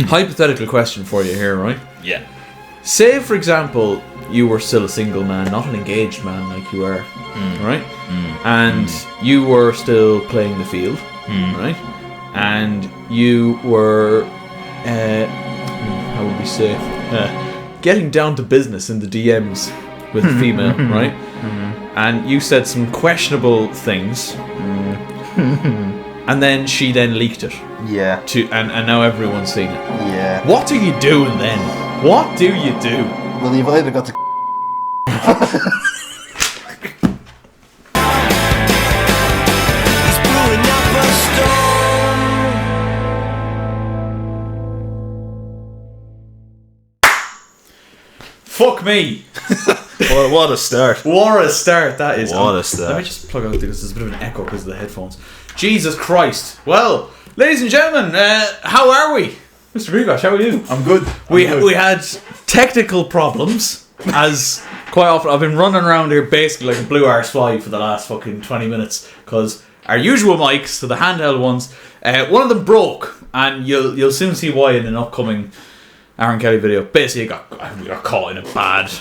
Hypothetical question for you here, right? Yeah. Say, for example, you were still a single man, not an engaged man like you are, right? And you were still playing the field, right? And you were, how would we say, getting down to business in the DMs with a female, right? And you said some questionable things, and then she then leaked it. Yeah. And now everyone's seen it. Yeah. What are you doing then? What do you do? Well, you've either got to... Fuck me. Well, what a start. What a start that is. What a start. Let me just plug out because there's a bit of an echo because of the headphones. Jesus Christ. Well, ladies and gentlemen, how are we? Mr. GRZWACZ, how are you? I'm good. We had technical problems, as quite often. I've been running around here basically like a blue arse fly for the last fucking 20 minutes because our usual mics, so the handheld ones, one of them broke, and you'll soon see why in an upcoming Aaron Kelly video. Basically, we got caught in a bad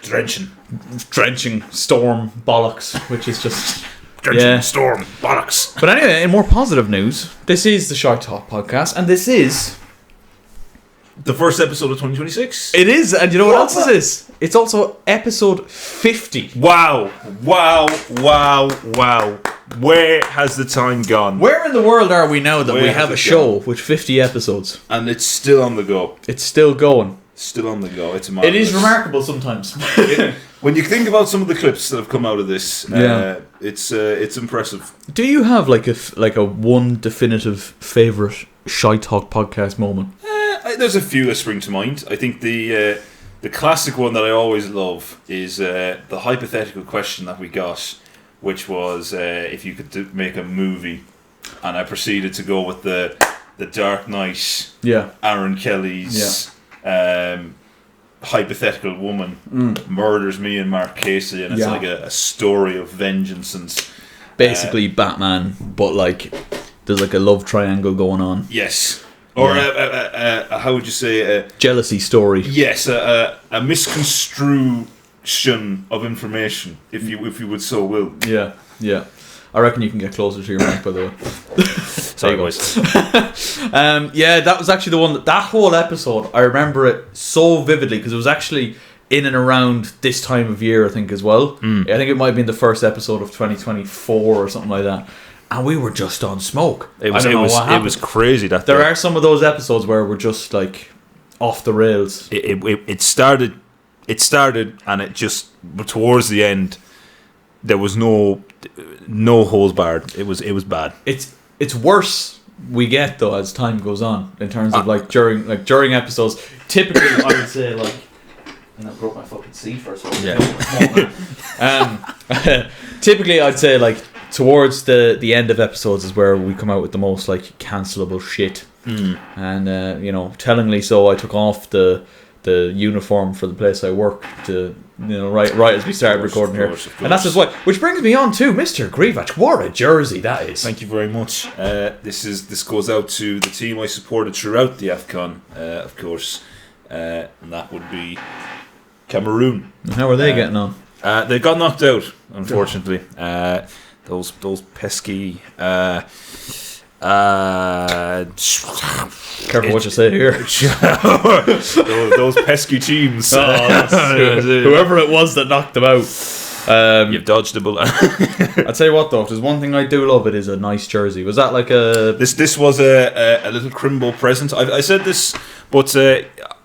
drenching storm bollocks, which is just Storm bollocks. But anyway, in more positive news, this is the ShiteTalk podcast, and this is the first episode of 2026. It is, and you know what else this is? It's also episode 50. Wow. Where has the time gone? Where in the world are we now that we have a show with 50 episodes? And it's still on the go. It's still going. Still on the go. It's marvelous. It is remarkable sometimes. When you think about some of the clips that have come out of this, it's impressive. Do you have like a one definitive favourite ShiteTalk podcast moment? There's a few that spring to mind. I think the classic one that I always love is the hypothetical question that we got, which was if you could make a movie, and I proceeded to go with the Dark Knight, Aaron Kelly's hypothetical woman murders me and Mark Casey, and it's like a story of vengeance and basically Batman, but like there's like a love triangle going on. Yes. Or how would you say a jealousy story? Yes, a misconstruction of information, if you would so will. Yeah. I reckon you can get closer to your mic, by the way. Sorry, boys. That was actually the one that whole episode. I remember it so vividly because it was actually in and around this time of year, I think, as well. I think it might have been the first episode of 2024 or something like that. And we were just on smoke. It was crazy that there are some of those episodes where we're just like off the rails. It started, and it just towards the end there was no holes barred. It was bad. It's worse we get though as time goes on in terms of during episodes. Typically, I would say like, and I broke my fucking seat for a second. Yeah. Typically, I'd say like towards the end of episodes is where we come out with the most like cancelable shit. And tellingly so, I took off the uniform for the place I work to right as we started recording here, and that's just why. Which brings me on to Mr. GRZWACZ. What a jersey that is! Thank you very much. This goes out to the team I supported throughout the AFCON, of course, and that would be Cameroon. How are they getting on? They got knocked out, unfortunately. Those pesky. Careful what you say here. those pesky teams. Whoever it was that knocked them out. You've dodged a bullet. I'll tell you what though, if there's one thing I do love, it is a nice jersey. Was that like a... This was a little Crimbo present. I said this, but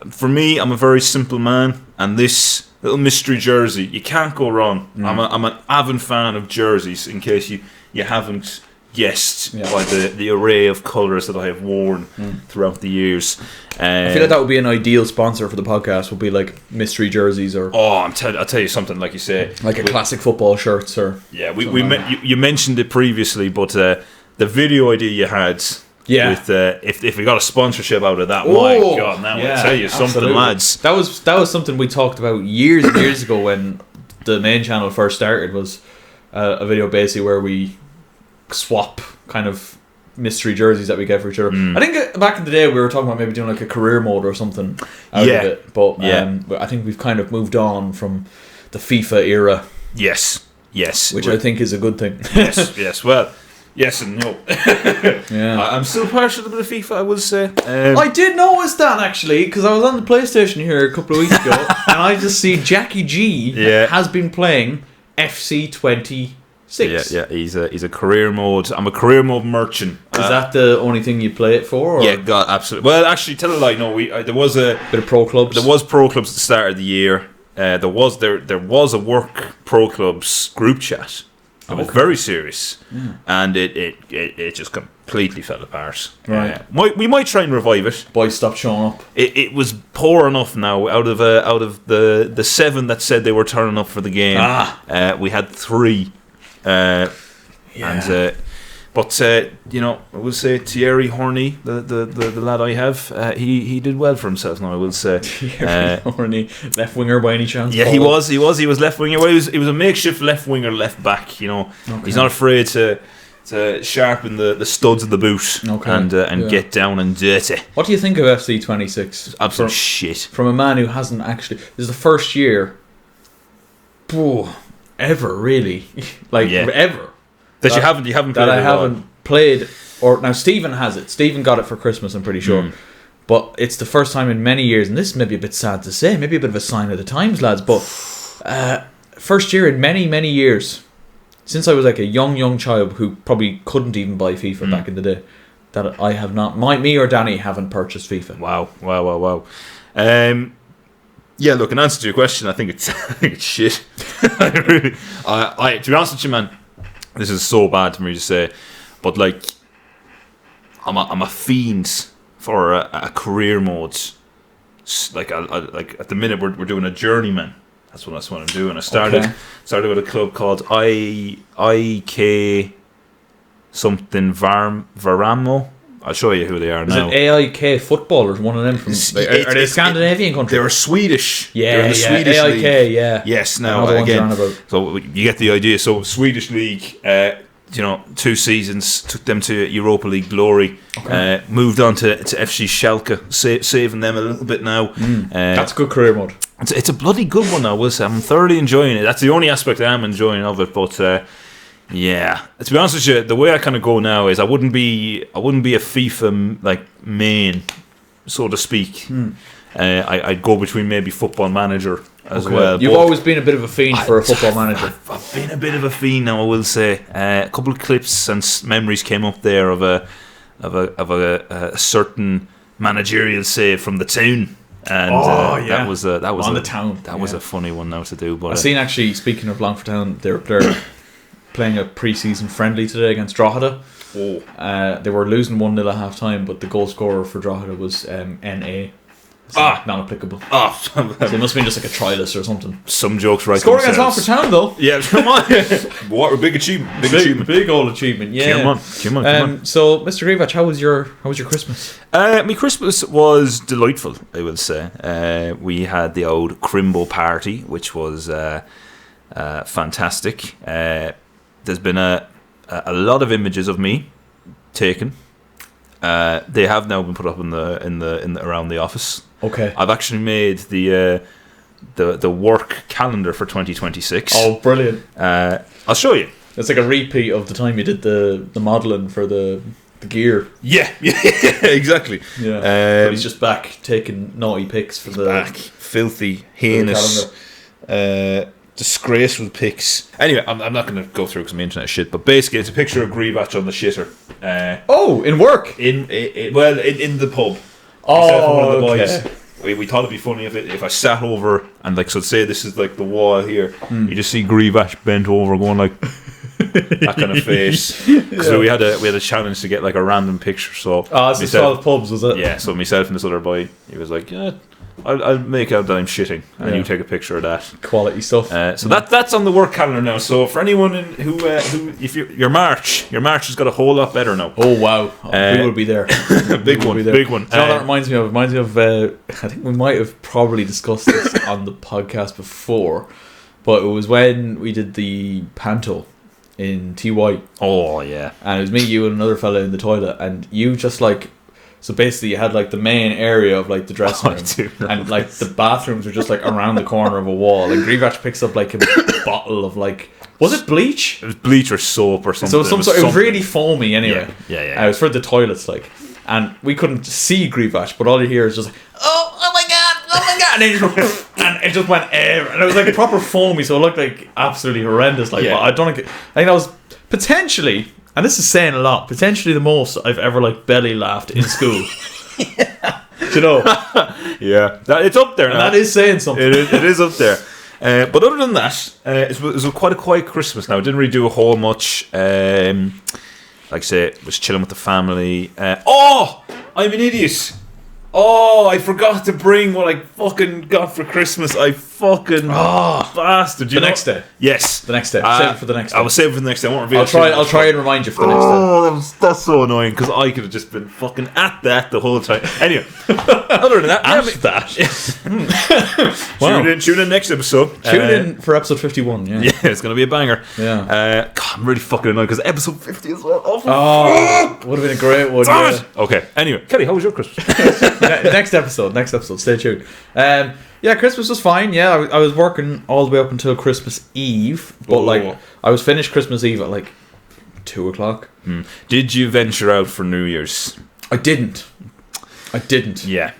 for me, I'm a very simple man, and this little mystery jersey, you can't go wrong. I'm an avid fan of jerseys, in case you haven't guessed by the array of colours that I have worn throughout the years. I feel like that would be an ideal sponsor for the podcast, would be like mystery jerseys or... I'll tell you something, like you say. Like a classic football shirts or... Yeah, you mentioned it previously, but the video idea you had... Yeah. With if we got a sponsorship out of that, my God, now I'll tell you something, lads. That was something we talked about years and years ago when the main channel first started. Was a video basically where we swap kind of mystery jerseys that we get for each other. I think back in the day we were talking about maybe doing like a career mode or something out of it. But I think we've kind of moved on from the FIFA era. Yes. Which I think is a good thing. yes. Well, yes and no. I'm still partial to the FIFA, I will say. I did notice that actually, because I was on the PlayStation here a couple of weeks ago, and I just see Jackie G has been playing FC 26. Yeah. He's a career mode. I'm a career mode merchant. Is that the only thing you play it for? Or? Yeah, God, absolutely. Well, actually, tell a lie. No, there was a bit of pro clubs. There was pro clubs at the start of the year. There was a work pro clubs group chat. It was very serious, and it just completely fell apart. Right, we might try and revive it. Boys stopped showing up. It was poor enough now. Out of the 7 that said they were turning up for the game, we had 3. But I will say Thierry Horny, the lad I have, he did well for himself. Now I will say Thierry Horny, left winger by any chance? Yeah, he was left winger. Well, he was a makeshift left winger, left back. He's not afraid to sharpen the studs of the boot and get down and dirty. What do you think of FC 26? Absolute shit. From a man who hasn't actually. This is the first year. Ever really, ever. That you haven't played that I haven't played, or now Stephen has it. Stephen got it for Christmas, I'm pretty sure. But it's the first time in many years, and this may be a bit sad to say, maybe a bit of a sign of the times, lads. But first year in many years, since I was like a young child who probably couldn't even buy FIFA back in the day, that I have not. Me or Danny haven't purchased FIFA. Wow. Yeah, look. In answer to your question, I think it's shit. To be honest with you, man. This is so bad for me to say, but like, I'm a fiend for a career mode. Like at the minute we're doing a journeyman. That's what I'm doing. I started with a club called IK something Varamo. I'll show you who they are now. Is it AIK Football or one of them from? Are they a Scandinavian country? They're Swedish. Yeah, they're in the Swedish AIK. league. Yeah. Yes. Now again, so you get the idea. So Swedish league. 2 seasons took them to Europa League glory. Moved on to FC Schalke, saving them a little bit now. That's a good career mode. It's a bloody good one. I will say I'm thoroughly enjoying it. That's the only aspect I am enjoying of it, but. Yeah, to be honest with you, the way I kind of go now is I wouldn't be a FIFA main, so to speak. I'd go between maybe Football Manager as well. You've always been a bit of a fiend for a Football Manager. I've been a bit of a fiend now, I will say. A couple of clips and memories came up there of a certain managerial save from the town. And that was on the town. That was a funny one now to do. But I've seen actually. Speaking of Longford Town, they're playing a pre-season friendly today against Drogheda. They were losing 1-0 at half time, but the goal scorer for Drogheda was NA. Not applicable. So it must have been just like a trialist or something. Some jokes right. Score against Longford Town though. Yeah, come on. What a big achievement. Big old achievement. Yeah. Come on. So, Mr. GRZWACZ, how was your Christmas? My Christmas was delightful, I will say. We had the old Crimbo party, which was fantastic. There's been a lot of images of me taken. They have now been put up in the around the office. Okay. I've actually made the work calendar for 2026. Oh, brilliant! I'll show you. It's like a repeat of the time you did the modelling for the gear. Yeah, exactly. Yeah. But he's just back taking naughty pics for the filthy, heinous. Disgraceful pics. Anyway, I'm not going to go through because my internet is shit. But basically, it's a picture of GRZWACZ on the shitter. In work. In the pub. Oh, okay. We thought it'd be funny if I sat over and say this is like the wall here. You just see GRZWACZ bent over, going like that kind of face. Because we had a challenge to get like a random picture. So it's 12 pubs, was it? Yeah. So myself and this other boy, he was like, yeah. I'll make out that I'm shitting, and you take a picture of that. Quality stuff. So that's on the work calendar now. So for anyone who if your March has got a whole lot better now. Oh wow, we will be there. Big one. You know that reminds me of? Reminds me of. I think we might have probably discussed this on the podcast before, but it was when we did the Panto in TY. Oh yeah. And it was me, you, and another fella in the toilet, and you just like. So basically, you had like the main area of like the dressing room, and like the bathrooms were just like around the corner of a wall. And GRZWACZ picks up like a bottle of like, was it bleach? It was bleach or soap or something. So it was really foamy anyway. Yeah. It was for the toilets, like, and we couldn't see GRZWACZ, but all you hear is just like, oh my god, and it just went everywhere, and it was like proper foamy, so it looked like absolutely horrendous. Like, well, I think that was potentially. And this is saying a lot. Potentially the most I've ever like belly laughed in school. Do you know? Yeah, it's up there. And that is saying something. It is up there. But other than that, it was quite a quiet Christmas. Now, I didn't really do a whole much. Like I say, was chilling with the family. I'm an idiot. Oh, I forgot to bring what I fucking got for Christmas. I fucking bastard. The next day. Yes. The next day. Save it for the next day. I will save it for the next day. I won't reveal I'll try and remind you for the next day. Oh, that's so annoying because I could have just been fucking at that the whole time. Anyway, other than that, Tune in next episode. Tune in for episode 51. Yeah, it's gonna be a banger. Yeah. God, I'm really fucking annoyed because episode 50 as well. Would have been a great one. Yeah. Okay. Anyway, Kelly, how was your Christmas? Next episode. Stay tuned. Christmas was fine. Yeah, I was working all the way up until Christmas Eve, but like I was finished Christmas Eve at like 2:00. Did you venture out for New Year's? I didn't. Yeah.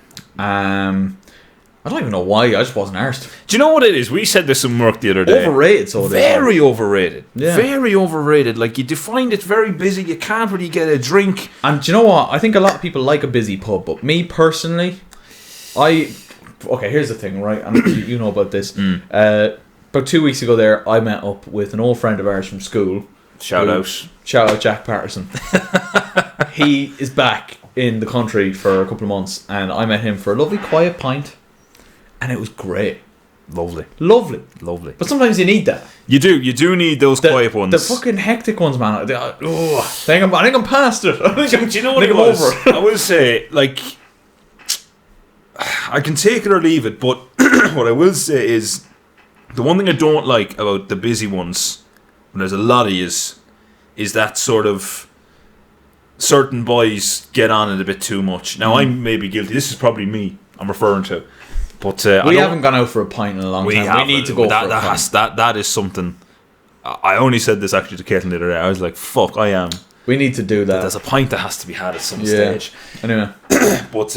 I don't even know why. I just wasn't arsed. Do you know what it is? We said this in work the other day. Overrated, so very overrated. Yeah. Very overrated. Like, you find it very busy. You can't really get a drink. And do you know what? I think a lot of people like a busy pub, but me personally, here's the thing, right? And you know about this. About 2 weeks ago there, I met up with an old friend of ours from school. Shout out Jack Patterson. He is back in the country for a couple of months, and I met him for a lovely quiet pint, and it was great. Lovely. But sometimes you need that. You do need those quiet ones. The fucking hectic ones, man. I think I'm past it. Do you know what it was? I will say, like, I can take it or leave it, but what I will say is, the one thing I don't like about the busy ones, when there's a lot of yous, is that sort of certain boys get on it a bit too much. Now, I may be guilty. This is probably me I'm referring to. But we haven't gone out for a pint in a long time. We need to go for a pint. That is something. I only said this actually to Caitlin the other day. I was like, fuck, I am. We need to do that. There's a pint that has to be had at some stage. Anyway. But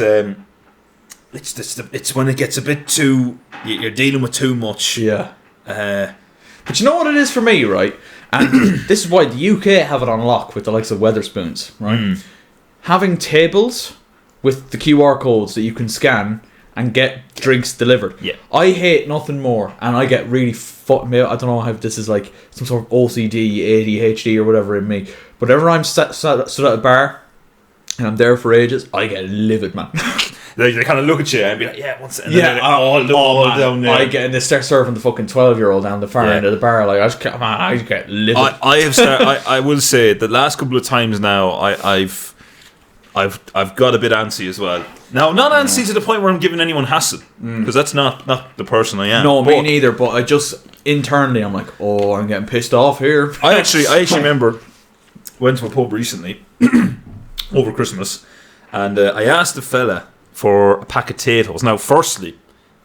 it's when it gets a bit too... You're dealing with too much. Yeah. But you know what it is for me, right? And this is why the UK have it on lock with the likes of Weatherspoons, right? Having tables with the QR codes that you can scan and get drinks delivered. Yeah. I hate nothing more, and I get really I don't know how this is like some sort of OCD, ADHD or whatever in me. But whenever I'm sat at a bar and I'm there for ages, I get livid, man. They kind of look at you and be like, yeah, what's it? And down there. I get, and they start serving the fucking 12-year-old down the far end of the bar. Like, I get livid. I will say the last couple of times now, I've got a bit antsy as well. Now, not antsy to the point where I'm giving anyone hassle, because that's not the person I am. No, me neither. But I just internally, I'm like, I'm getting pissed off here. I actually remember went to a pub recently over Christmas, and I asked the fella for a pack of potatoes. Now, firstly,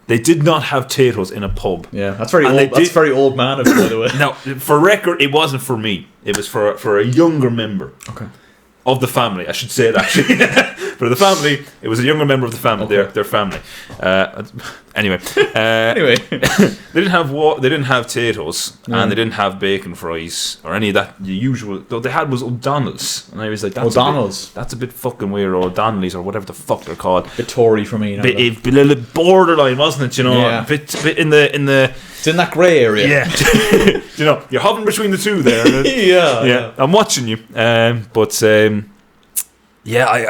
they did not have potatoes in a pub. Yeah, that's very old. That's very old man of it, by the way. Now, for record, it wasn't for me. It was for a younger member. Okay. Of the family, I should say it actually. For the family, it was a younger member of the family. Okay. Their family. Anyway, they didn't have potatoes, and they didn't have bacon fries or any of that. The usual. Though they had was O'Donnell's, and I was like, that's a bit fucking weird, or O'Donnell's or whatever the fuck they're called. A bit Tory for me. A little borderline, wasn't it? You know, yeah. a bit in the. It's in that grey area. Yeah. You know, you're hovering between the two there. Yeah. I'm watching you. I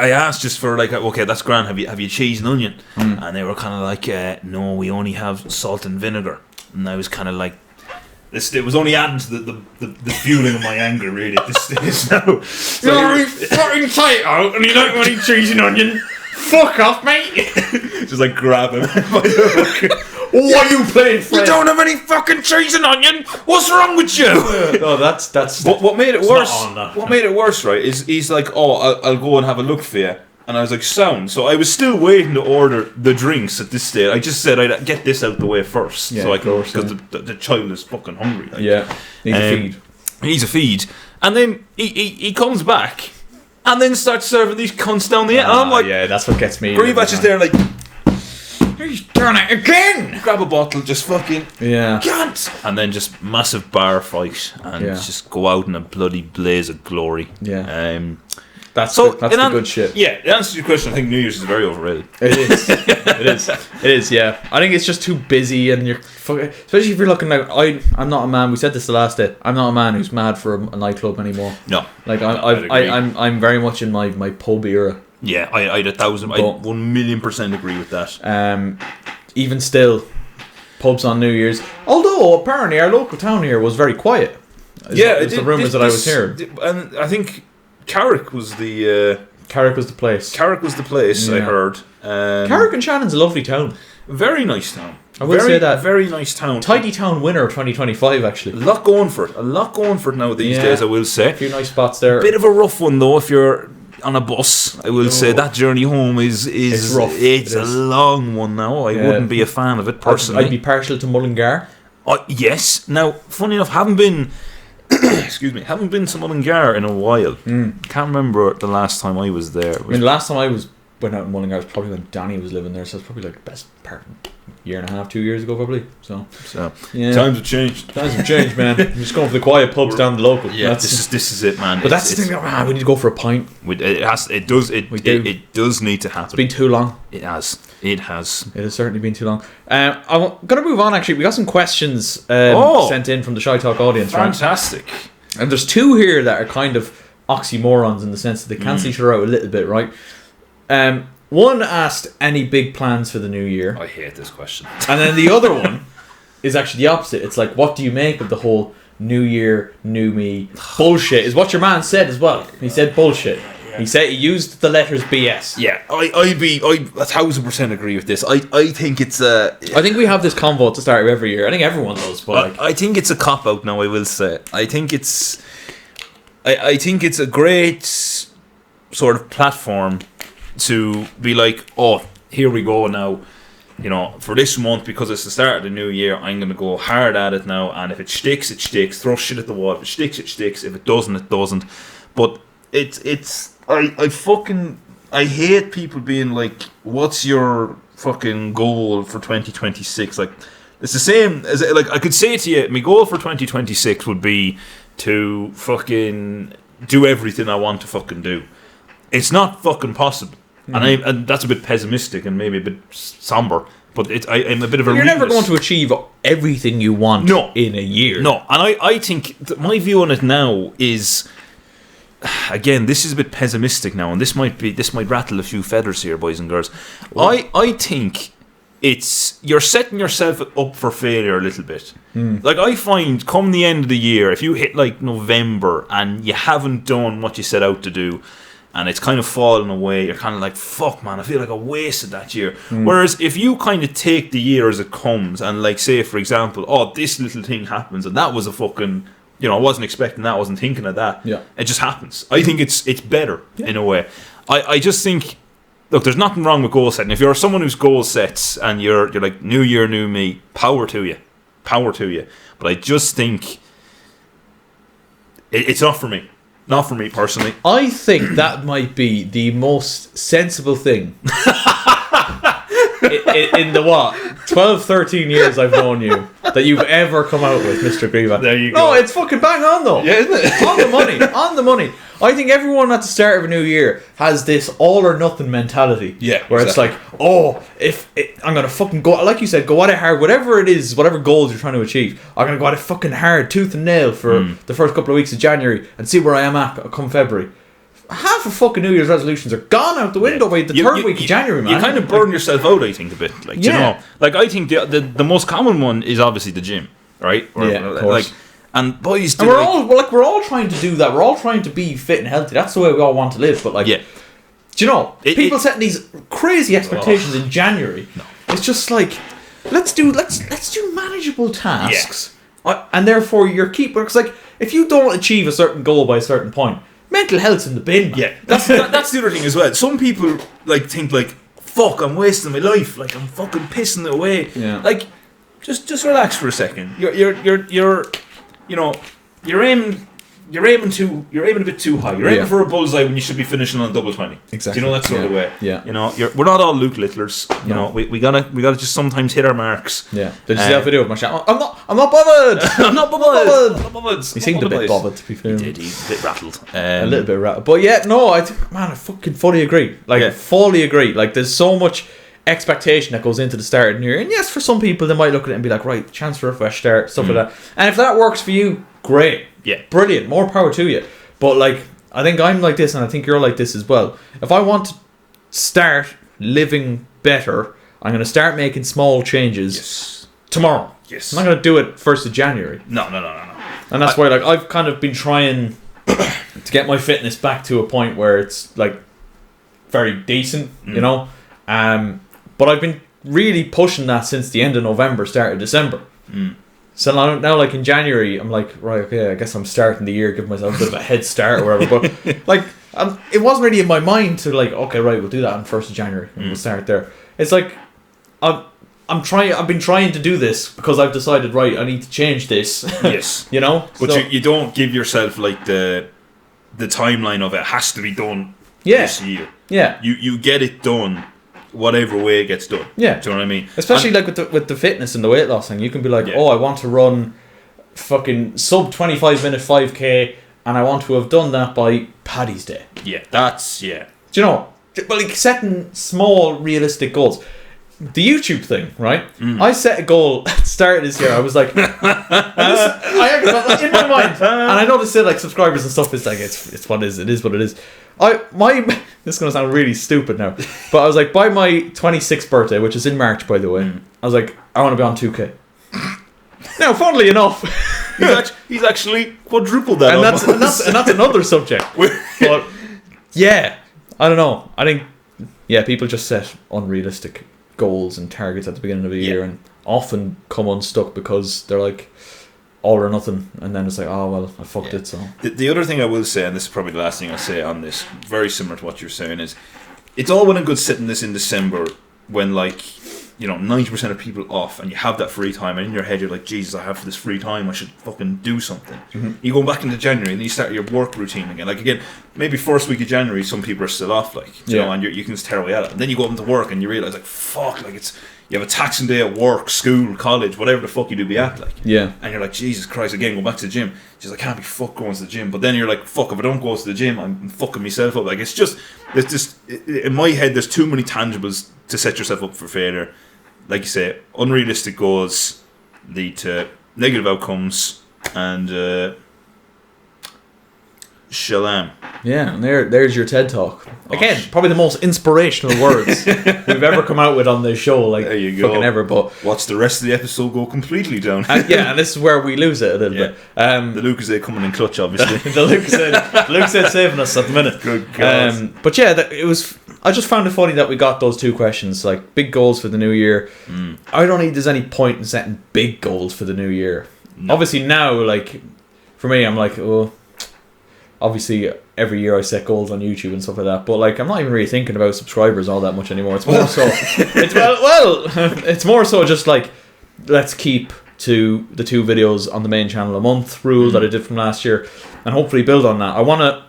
asked just for like, okay, that's grand. Have you cheese and onion? And they were kind of like, no, we only have salt and vinegar. And I was kind of like, it was only adding to the fueling of my anger really at this stage now. You're fucking tight out, and you don't want any cheese and onion. Fuck off, mate. Just like grab him by the hook. Why are you playing Fred? You don't have any fucking cheese and onion. What's wrong with you? No, that's. What made it worse? What What made it worse, right? Is he's like, oh, I'll go and have a look for you. And I was like, sound. So I was still waiting to order the drinks at this stage. I just said I'd get this out the way first, so I can, because the child is fucking hungry. Like. Yeah, needs a feed. Needs a feed, and then he comes back, and then starts serving these cunts down the end. And I'm like, yeah, that's what gets me. GRZWACZ is there, like, he's done it again. Grab a bottle, just fucking can't, and then just massive bar fight, and just go out in a bloody blaze of glory. Yeah. That's So, the good shit. Yeah, the answer to your question, I think New Year's is very overrated. It is. It is. Yeah. I think it's just too busy, and you're especially if you're looking like I'm not a man. We said this the last day. I'm not a man who's mad for a nightclub anymore. No. Like I'm very much in my pub era. Yeah, I'd 1,000,000% agree with that. Even still, pubs on New Year's. Although apparently our local town here was very quiet. It's the rumours that I was hearing. And I think Carrick was the place. Carrick was the place, I heard. Carrick and Shannon's a lovely town. Very nice town. I will say that. Very nice town. Tidy town winner of 2025, actually. A lot going for it now these days, I will say. A few nice spots there. Bit of a rough one, though, if you're on a bus. I will say that journey home is rough. It's a long one now. I wouldn't be a fan of it, personally. I'd be partial to Mullingar. Yes. Now, funny enough, haven't been to Mullingar in a while. Can't remember the last time I was there. The last time I went out in Mullingar was probably when Danny was living there, so it's probably like the best part, year and a half, 2 years ago, probably. So yeah. Times have changed. Man. You're just going for the quiet pubs down the local. Yeah, this is it, man. But that's the thing. Man, we need to go for a pint. It does need to happen. It's been too long. It has. It has certainly been too long. I'm going to move on, actually. We got some questions sent in from the ShiteTalk audience. Fantastic. Right? And there's two here that are kind of oxymorons in the sense that they cancel each other out a little bit, right? One asked, any big plans for the new year? I hate this question. And then the other one is actually the opposite. It's like, what do you make of the whole new year, new me bullshit? Is what your man said as well. He said bullshit. He said he used the letters BS. Yeah, I 1,000% agree with this. I think it's a. I think we have this convo at the start of every year. I think everyone does, but I think it's a cop out now. I will say. I think it's a great sort of platform to be like, oh, here we go now. You know, for this month, because it's the start of the new year, I'm going to go hard at it now. And if it sticks, it sticks. Throw shit at the wall. If it sticks, it sticks. If it doesn't, it doesn't. But I hate people being like, what's your fucking goal for 2026? Like, it's the same as, like, I could say to you, my goal for 2026 would be to fucking do everything I want to fucking do. It's not fucking possible. And that's a bit pessimistic and maybe a bit somber, but I'm a bit of a realist. You're never going to achieve everything you want in a year. No, and I think my view on it now is, again, this is a bit pessimistic now, and this might rattle a few feathers here, boys and girls. Ooh. I think you're setting yourself up for failure a little bit. Like, I find come the end of the year, if you hit like November and you haven't done what you set out to do, and it's kind of fallen away, you're kind of like, fuck, man, I feel like I wasted that year. Whereas if you kind of take the year as it comes and, like, say, for example, oh, this little thing happens, and that was a fucking, you know, I wasn't expecting that, I wasn't thinking of that. Yeah. It just happens. I think it's better in a way. I just think, look, there's nothing wrong with goal setting. If you're someone who's goal sets and you're like, new year, new me, power to you. But I just think it's not for me. Not for me, personally. I think that might be the most sensible thing in the 12, 13 years I've known you that you've ever come out with, Mr. GRZWACZ. There you go. No, it's fucking bang on, though. Yeah, isn't it? On the money. I think everyone at the start of a new year has this all or nothing mentality. Yeah, where it's like, oh, I'm going to fucking go, like you said, go at it hard, whatever it is, whatever goals you're trying to achieve, I'm going to go at it fucking hard, tooth and nail for the first couple of weeks of January and see where I am at come February. Half of fucking New Year's resolutions are gone out the window by the third week of January, man. You kind of burn yourself out, I think, a bit. Like, you know, like, I think the most common one is obviously the gym, right? Of course. Like, and boys, and we're all trying to do that. We're all trying to be fit and healthy. That's the way we all want to live. But, like, do you know, people setting these crazy expectations in January. No. It's just like, let's do manageable tasks. And therefore your keeper, because like if you don't achieve a certain goal by a certain point, mental health's in the bin, man. Yeah, that's the other thing as well. Some people like think like, fuck, I'm wasting my life, like I'm fucking pissing it away. Yeah. Like, just relax for a second. You're aiming a bit too high. You're aiming for a bullseye when you should be finishing on a double 20. Exactly. Do you know that sort of way? Yeah. You know, we're not all Luke Littlers. You know, we gotta just sometimes hit our marks. Yeah. Did you see that video of my shout? I'm not bothered. I'm not bothered. He seemed a bit bothered, to be fair. He did. He's a bit rattled. A little bit rattled. But yeah, no, I fucking fully agree. Like, fully agree. Like, there's so much expectation that goes into the start of the year. And yes, for some people, they might look at it and be like, right, chance for a fresh start, stuff like that. And if that works for you, great. Yeah. Brilliant. More power to you. But, like, I think I'm like this, and I think you're like this as well. If I want to start living better, I'm going to start making small changes tomorrow. Yes. I'm not going to do it 1st of January. No. And that's why, like, I've kind of been trying to get my fitness back to a point where it's, like, very decent, you know? But I've been really pushing that since the end of November, start of December. So now, like, in January, I'm like, right, okay, I guess I'm starting the year, give myself a bit of a head start or whatever. But, like, it wasn't really in my mind to, like, okay, right, we'll do that on 1st of January and we'll start there. It's like, I've been trying to do this because I've decided, right, I need to change this. Yes. You know? But you don't give yourself, like, the timeline of it has to be done this year. Yeah. You get it done whatever way it gets done. Yeah. Do you know what I mean? Especially like with the fitness and the weight loss thing, you can be like, I want to run fucking sub 25 minute 5k and I want to have done that by Paddy's Day. Yeah, do you know? Well, like setting small realistic goals. The YouTube thing, right? I set a goal at the start of this year. I was like, in my mind, and I know they say like subscribers and stuff. It's like it's what it is. It is what it is. This is gonna sound really stupid now, but I was like, by my 26th birthday, which is in March, by the way, I was like, I want to be on 2K. Now, funnily enough, he's actually quadrupled that, and that's another subject. But yeah, I don't know. I think people just set unrealistic goals and targets at the beginning of the year and often come unstuck because they're like all or nothing, and then it's like, oh well, I fucked it. So the other thing I will say, and this is probably the last thing I'll say on this, very similar to what you're saying, is it's all well and good sitting this in December when, like, you know, 90% of people off and you have that free time, and in your head you're like, Jesus, I have this free time, I should fucking do something. You go back into January and then you start your work routine again. Like, again, maybe first week of January some people are still off, like, you know, and you can just tear away at it, and then you go up into work and you realise, like, fuck, like, you have a taxing day at work, school, college, whatever the fuck you do be at, like. Yeah. And you're like, Jesus Christ, again, go back to the gym. She's like, I can't be fuck going to the gym. But then you're like, fuck, if I don't go to the gym, I'm fucking myself up. Like, it's just, in my head, there's too many tangibles to set yourself up for failure. Like you say, unrealistic goals lead to negative outcomes, and shalom. Yeah, and there's your TED Talk. Again, probably the most inspirational words we've ever come out with on this show. Like, there you go. Fucking ever. But watch the rest of the episode go completely down. And this is where we lose it a little bit. The Lucozade coming in clutch, obviously. the Lucozade saving us at the minute. Good God. But yeah, it was. I just found it funny that we got those two questions, like big goals for the new year. I don't think there's any point in setting big goals for the new year. No. Obviously now, like, for me, I'm like, obviously every year I set goals on YouTube and stuff like that, but like I'm not even really thinking about subscribers all that much anymore. It's more so it's more so just like, let's keep to the 2 videos on the main channel a month rule that I did from last year, and hopefully build on that. I want to,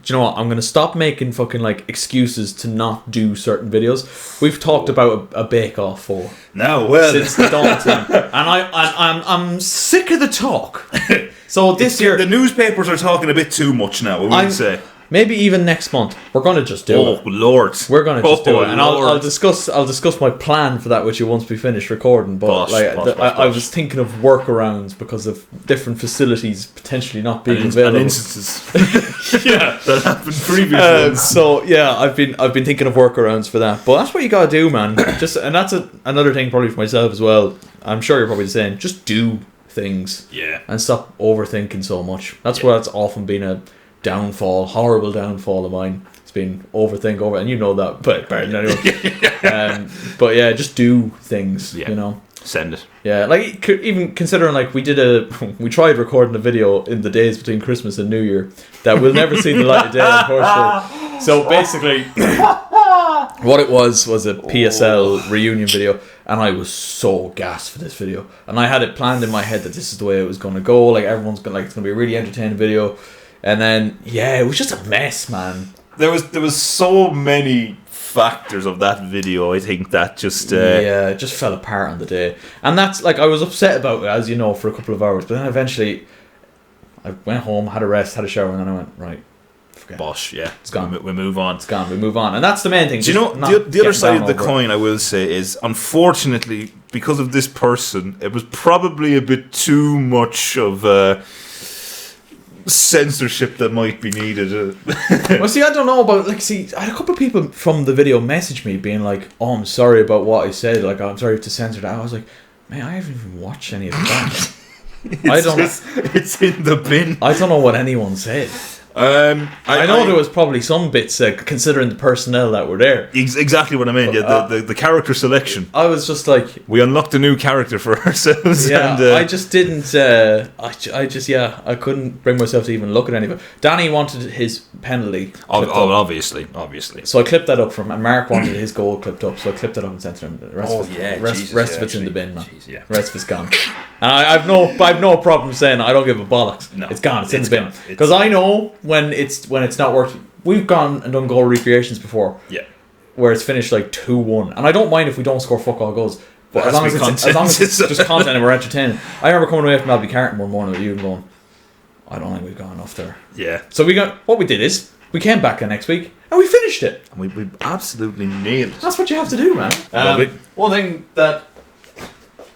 do you know what? I'm going to stop making fucking like excuses to not do certain videos. We've talked about a bake-off for since the dawn of time, and I'm sick of the talk. So this year, the newspapers are talking a bit too much now, I would say. Maybe even next month, we're going to just do it. Oh, Lord. We're going to just do it. And I'll discuss my plan for that with you once we finish recording. But I was thinking of workarounds because of different facilities potentially not being available. And instances. That happened previously. So yeah, I've been thinking of workarounds for that. But that's what you got to do, man. And that's another thing probably for myself as well. I'm sure you're probably the same. Just do things. Yeah. And stop overthinking so much. That's what's often been a horrible downfall of mine. It's been overthink over, and you know that, but better than anyone. But yeah, just do things. Yeah. You know. Send it. Yeah, like even considering like we tried recording a video in the days between Christmas and New Year that will never see the light of day, unfortunately. So basically, what it was a PSL reunion video, and I was so gassed for this video, and I had it planned in my head that this is the way it was going to go. Like everyone's gonna it's gonna be a really entertaining video, and then it was just a mess, man. There was so many factors of that video, I think, that just it just fell apart on the day, and that's like I was upset about it, as you know, for a couple of hours, but then eventually I went home, had a rest, had a shower, and then I went, right, forget bosh, yeah, it's gone. We move on. It's gone. We move on, and that's the main thing. Do you know the other side of the coin? I will say is, unfortunately, because of this person, it was probably a bit too much of censorship that might be needed. Well, see, I don't know about I had a couple of people from the video message me being like, "Oh, I'm sorry about what I said. Like, I'm sorry to censor that." I was like, "Man, I haven't even watched any of that." It's in the bin. I don't know what anyone said. I know there was probably some bits considering the personnel that were there. Exactly what I mean. Yeah, the character selection. I was just like, we unlocked a new character for ourselves. Yeah, and, I just didn't. I couldn't bring myself to even look at any of it. Danny wanted his penalty. Obviously. So I clipped that up from, and Mark wanted his goal clipped up. So I clipped it up and sent it to him. The rest of it's in the bin, man. The rest of it's gone. And I've no problem saying I don't give a bollocks. No, it's gone. It's in the bin because I know when it's not working. We've gone and done goal recreations before. Yeah. Where it's finished like 2-1, and I don't mind if we don't score fuck all goals. But as long as it's just content and we're entertaining. I remember coming away from Abbey Carton one morning with you and going, I don't think we've gone enough there. Yeah. So what we did is we came back the next week and we finished it. And we absolutely nailed it. That's what you have to do, man. One thing that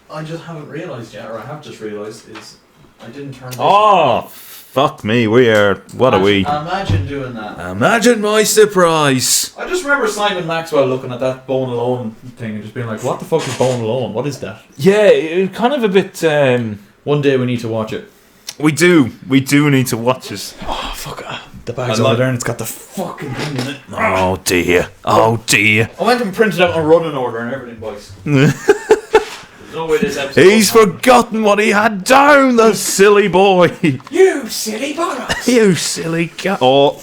I just haven't realised yet, or I have just realised, is I didn't turn this on. Fuck me, what are we? Imagine doing that. Imagine my surprise. I just remember Simon Maxwell looking at that Bone Alone thing and just being like, what the fuck is Bone Alone? What is that? Yeah, it kind of a bit... One day we need to watch it. We do need to watch it. Oh, fuck. The bag's over there and it's got the fucking thing in it. Oh dear. I went and printed out a running order and everything, boys. No way this episode. He's forgotten what he had down, the silly boy. You silly bollocks. You silly guy. Oh,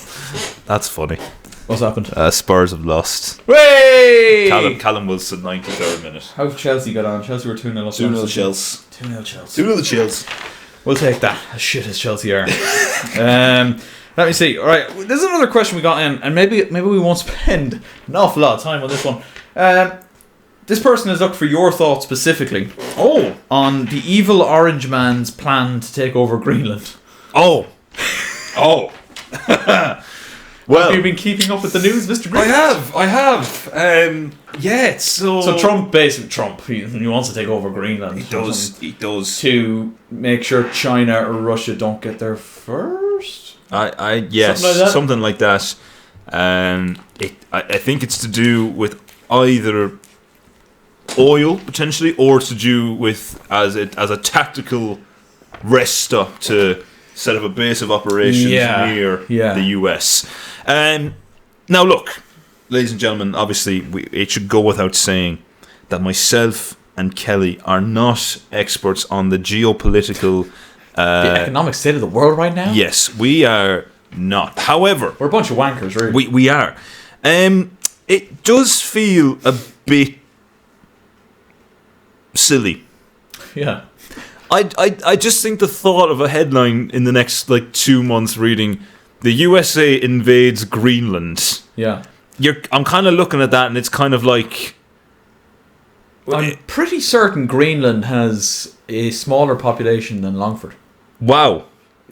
that's funny. What's happened? Spurs have lost. Way! Callum Wilson, 93rd minute. How's Chelsea got on? Chelsea were 2-0 up. 2-0 Chelsea. 2-0 Chelsea. 2-0 Chelsea. We'll take that. As shit as Chelsea are. Let me see. Alright, there's another question we got in, and maybe we won't spend an awful lot of time on this one. This person has looked for your thoughts specifically on the evil orange man's plan to take over Greenland. Well, have you been keeping up with the news, Mr. Green? I have. Yeah, so Trump, he wants to take over Greenland. He does. To make sure China or Russia don't get there first? Yes, something like that. I think it's to do with either oil potentially, or to do with as a tactical rest stop to set up a base of operations near the US. Now look, ladies and gentlemen, obviously it should go without saying that myself and Kelly are not experts on the geopolitical the economic state of the world right now. Yes, we are not. However, we're a bunch of wankers, really. We are. It does feel a bit silly. Yeah. I just think the thought of a headline in the next 2 months reading the USA invades Greenland. Yeah. I'm kind of looking at that and it's kind of like, I'm pretty certain Greenland has a smaller population than Longford. Wow.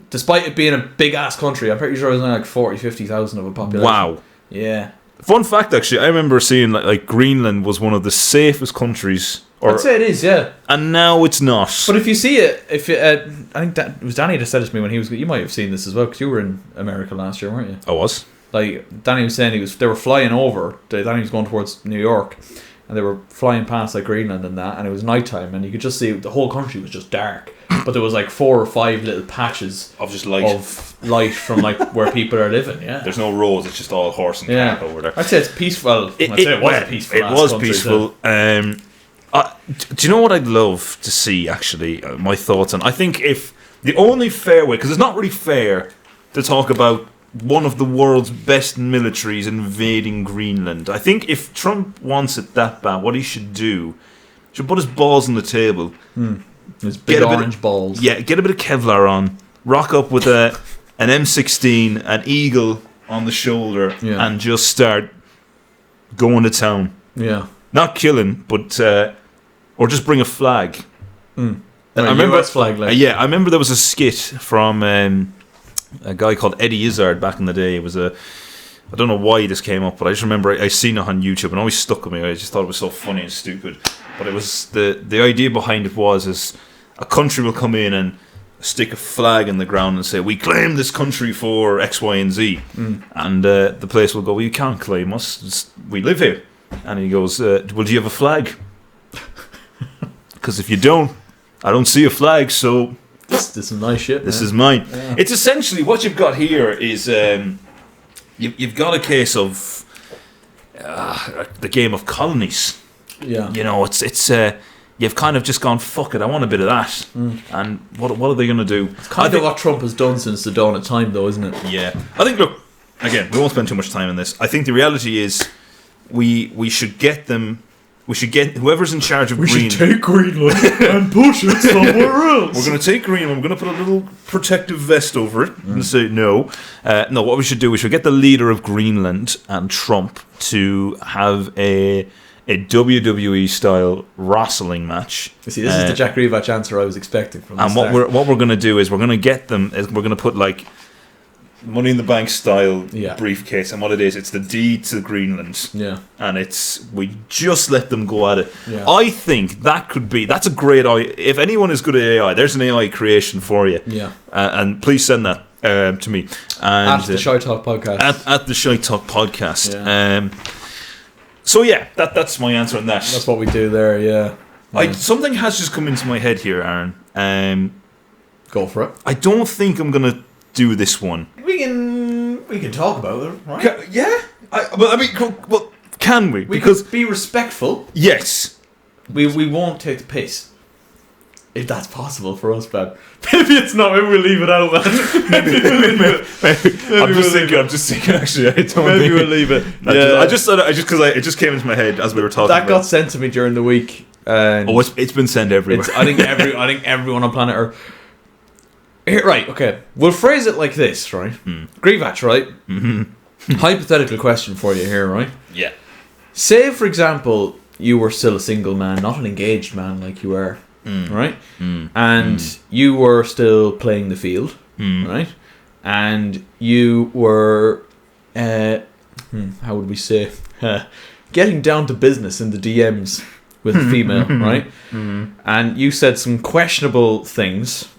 Despite it being a big ass country, I'm pretty sure it's only like 40,000-50,000 of a population. Wow. Yeah. Fun fact, actually, I remember seeing like Greenland was one of the safest countries. I'd say it is, yeah. And now it's not. But if you see it, I think it was Danny that said it to me when he was. You might have seen this as well because you were in America last year, weren't you? I was. Like Danny was saying, they were flying over. Danny was going towards New York, and they were flying past like Greenland and that, and it was nighttime, and you could just see the whole country was just dark, but there was like 4 or 5 little patches of just light from like where people are living. Yeah, there's no roads; it's just all horse and cart over there. I'd say it's peaceful. It was peaceful. Do you know what I'd love to see? Actually, my thoughts on. I think if the only fair way, because it's not really fair to talk about one of the world's best militaries invading Greenland. I think if Trump wants it that bad, what he should do, he should put his balls on the table. His big orange balls. Yeah, get a bit of Kevlar on, rock up with an M16, an eagle on the shoulder, and just start going to town. Yeah. Not killing, but or just bring a flag. I remember US flag. I remember there was a skit from a guy called Eddie Izzard back in the day. It was I don't know why this came up, but I just remember I seen it on YouTube and always stuck with me. I just thought it was so funny and stupid. But it was the idea behind it is a country will come in and stick a flag in the ground and say, we claim this country for X, Y, and Z. And the place will go, well, you can't claim us. We live here. And he goes, well, do you have a flag? Because if you don't, I don't see a flag, so... This is some nice shit. This is mine. Yeah. It's essentially what you've got here is you've got a case of the game of colonies. Yeah. You know, it's you've kind of just gone, fuck it, I want a bit of that. And what are they going to do? It's kind of what Trump has done since the dawn of time, though, isn't it? Yeah. I think, look, again, we won't spend too much time on this. I think the reality is we should get them. We should get whoever's in charge of Greenland. We should take Greenland and push it somewhere else. We're going to take Greenland. We're going to put a little protective vest over it and say no. No, what we should do, we should get the leader of Greenland and Trump to have a WWE style wrestling match. You see, this is the Jack GRZWACZ answer I was expecting from the start. what we're going to do is we're going to get them. We're going to put like Money in the Bank style briefcase, and what it is, it's the deed to Greenland. Yeah, and we just let them go at it. Yeah. I think that's a great idea. If anyone is good at AI, there's an AI creation for you. Yeah, and please send that to me. And, at the ShiteTalk podcast. At the ShiteTalk podcast. Yeah. So yeah, that's my answer on that. That's what we do there. Yeah. Something has just come into my head here, Aaron. Go for it. I don't think I'm gonna do this one. We can talk about it, right? Can we? Because be respectful. Yes. We won't take the piss. If that's possible for us, man. Maybe it's not. Maybe we'll leave it out, man. Maybe I'm just thinking. Actually, I don't. Maybe we'll leave it. It just came into my head as we were talking. That got sent to me during the week. It's been sent everywhere. I think everyone on planet Earth. Here, right, okay. We'll phrase it like this, right? GRZWACZ, right? Mm-hmm. Hypothetical question for you here, right? Yeah. Say, for example, you were still a single man, not an engaged man like you were, right? And you were still playing the field, right? And you were, how would we say, getting down to business in the DMs with a female, right? And you said some questionable things.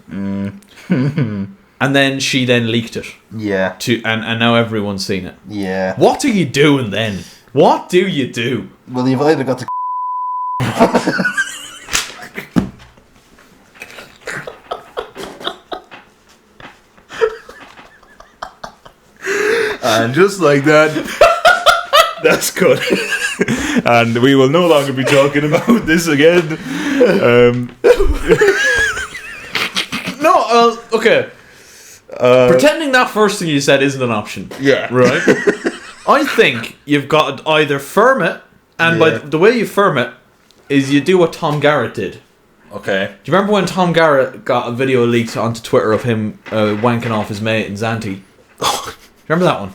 And then she leaked it. Yeah. And now everyone's seen it. Yeah. What are you doing then? What do you do? Well, you've either got to and just like that, that's good. And we will no longer be talking about this again. No, okay. Pretending that first thing you said isn't an option. Yeah. Right? I think you've got to either firm it, and by the way you firm it is you do what Tom Garrett did. Okay. Do you remember when Tom Garrett got a video leaked onto Twitter of him wanking off his mate in Zante? Remember that one?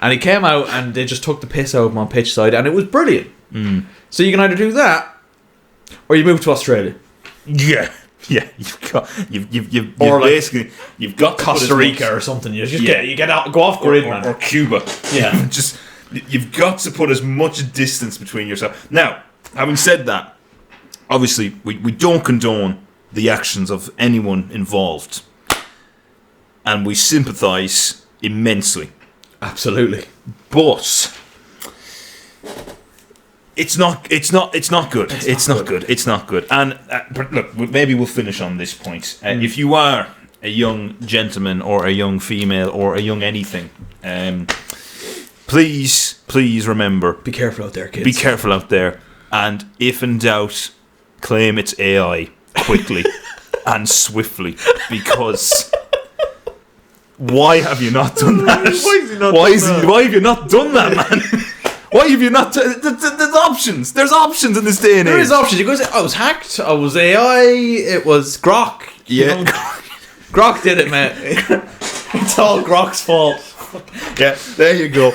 And he came out and they just took the piss out of him on pitch side, and it was brilliant. So you can either do that, or you move to Australia. Yeah. Yeah, you've got Costa Rica or something. You just get out, go off grid, man. Or Cuba. Yeah, just you've got to put as much distance between yourself. Now, having said that, obviously we don't condone the actions of anyone involved, and we sympathise immensely. Absolutely. But It's not good. It's not good. And but look, maybe we'll finish on this point. If you are a young gentleman or a young female or a young anything, please remember, Be careful out there, kids. be careful out there. And if in doubt, claim it's AI quickly and swiftly, because why have you not done that? Why have you not done that, man? Why have you not? There's options. There's options in this day and age. There is options. You go, I was hacked. I was AI. It was Grok. Yeah. Grok did it, man. It's all Grok's fault. Yeah, there you go.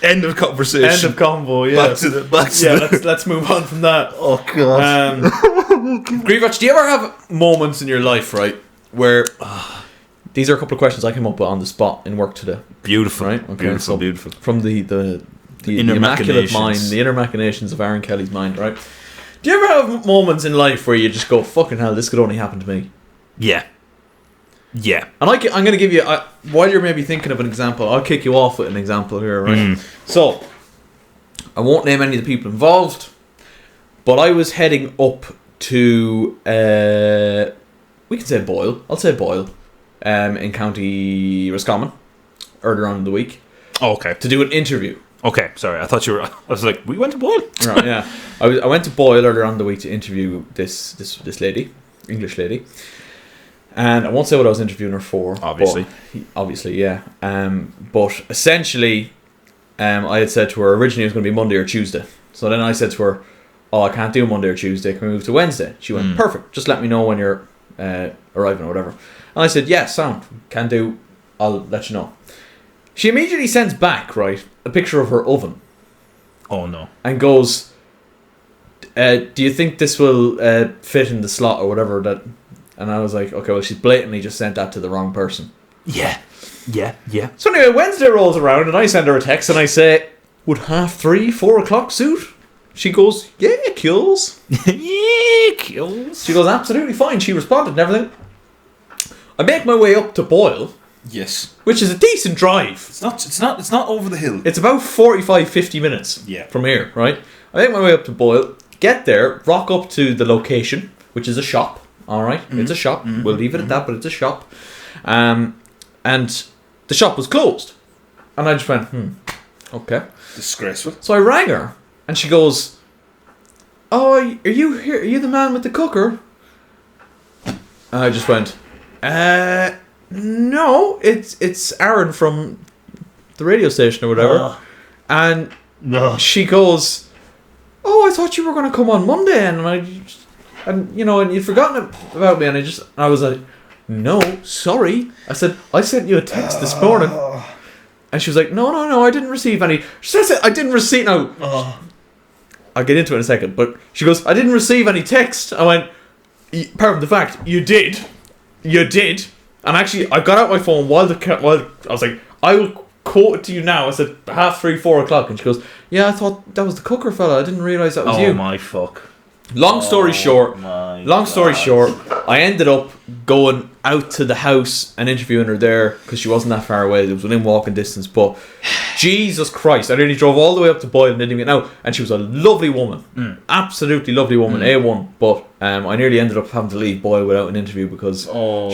End of conversation. End of convo. Yeah. Back to Let's move on from that. Oh god. GRZWACZ, do you ever have moments in your life, right, where these are a couple of questions I came up with on the spot in work today. Beautiful. Right. Okay. Beautiful. From the inner immaculate machinations. mind, the inner machinations of Aaron Kelly's mind, right? Do you ever have moments in life where you just go, fucking hell, this could only happen to me? Yeah. And I'm going to give you, while you're maybe thinking of an example, I'll kick you off with an example here, right? So, I won't name any of the people involved, but I was heading up to, we can say Boyle, I'll say Boyle, in County Roscommon, earlier on in the week, Okay. to do an interview. Okay, sorry. I thought you were. I was like, we went to Boyle. Right, yeah. I went to Boyle earlier on in the week to interview this lady, English lady. And I won't say what I was interviewing her for. Obviously, yeah. But essentially, I had said to her, originally it was going to be Monday or Tuesday. So then I said to her, oh, I can't do Monday or Tuesday. Can we move to Wednesday? She went, perfect. Just let me know when you're arriving or whatever. And I said, yeah, sound. Can do. I'll let you know. She immediately sends back, right, a picture of her oven. Oh, no. And goes, do you think this will fit in the slot or whatever? And I was like, okay, well, she's blatantly just sent that to the wrong person. Yeah. So anyway, Wednesday rolls around and I send her a text and I say, would 3:30, 4 o'clock suit? She goes, yeah, kills. Yeah, kills. She goes, absolutely fine. She responded and everything. I make my way up to Boyle. Yes. Which is a decent drive. It's not over the hill. It's about 45-50 minutes from here, right? I make my way up to Boyle, get there, rock up to the location, which is a shop, alright? It's a shop. We'll leave it at that, but it's a shop. And the shop was closed. And I just went, okay. Disgraceful. So I rang her, and she goes, oh, are you here? Are you the man with the cooker? And I just went, no, it's Aaron from the radio station or whatever. And she goes, oh, I thought you were going to come on Monday, and you'd forgotten about me, and I was like, no, sorry. I said, I sent you a text this morning. And she was like, no, I didn't receive any. She said, I didn't receive, no. I'll get into it in a second, but she goes, I didn't receive any text. I went, apart from the fact, you did. And actually, I got out my phone while I was like, I will quote it to you now. I said 3:30, 4 o'clock, and she goes, yeah, I thought that was the cooker fella. I didn't realise that was you. Oh my fuck. Long story short, I ended up going out to the house and interviewing her there because she wasn't that far away. It was within walking distance. But Jesus Christ, I nearly drove all the way up to Boyle and didn't even get out. And she was a lovely woman, absolutely lovely woman, A1. But I nearly ended up having to leave Boyle without an interview because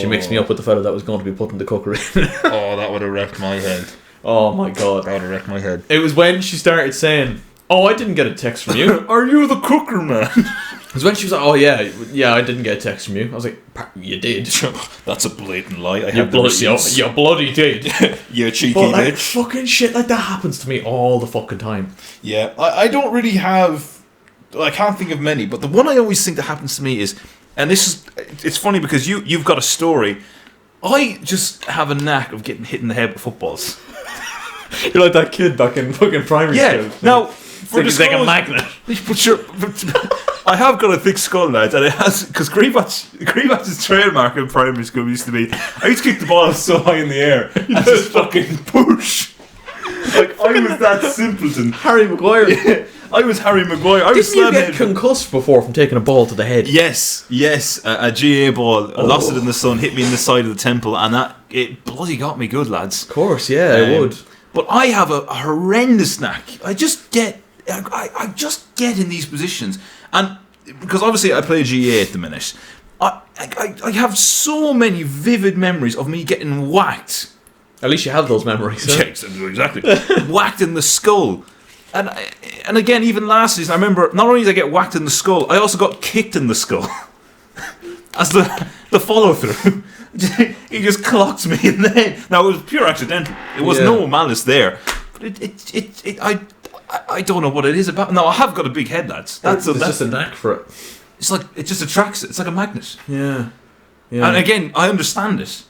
she mixed me up with the fella that was going to be putting the cooker in. Oh, that would have wrecked my head. Oh my god, that would have wrecked my head. It was when she started saying, oh, I didn't get a text from you. Are you the cooker, man? It was when she was like, oh yeah, I didn't get a text from you. I was like, you did. That's a blatant lie. You bloody did. You cheeky but like, bitch. Fucking shit like that happens to me all the fucking time. Yeah, I don't really have... I can't think of many, but the one I always think that happens to me is... And it's funny because you've got a story. I just have a knack of getting hit in the head with footballs. You're like that kid back in fucking primary school. Yeah, now... It's like a magnet. But sure, I have got a thick skull, lads, and it has... Because GRZWACZ's trademark in primary school used to be... I used to kick the ball so high in the air and just fucking push. Like, I was that simpleton. Harry Maguire. Yeah, I was Harry Maguire. Didn't you get concussed before from taking a ball to the head? Yes. A GA ball. I lost it in the sun, hit me in the side of the temple, and it bloody got me good, lads. Of course, yeah, it would. But I have a horrendous knack. I just get I just get in these positions, and because obviously I play GA at the minute, I have so many vivid memories of me getting whacked. At least you have those memories. Huh? Yeah, exactly. Whacked in the skull. And again, even last season, I remember not only did I get whacked in the skull, I also got kicked in the skull. As the follow through. He just clocked me in the head. Now, it was pure accidental. It was no malice there. But I don't know what it is about. No, I have got a big head, lads. That's just a knack for it. It's like, it just attracts it. It's like a magnet. Yeah. And again, I understand it.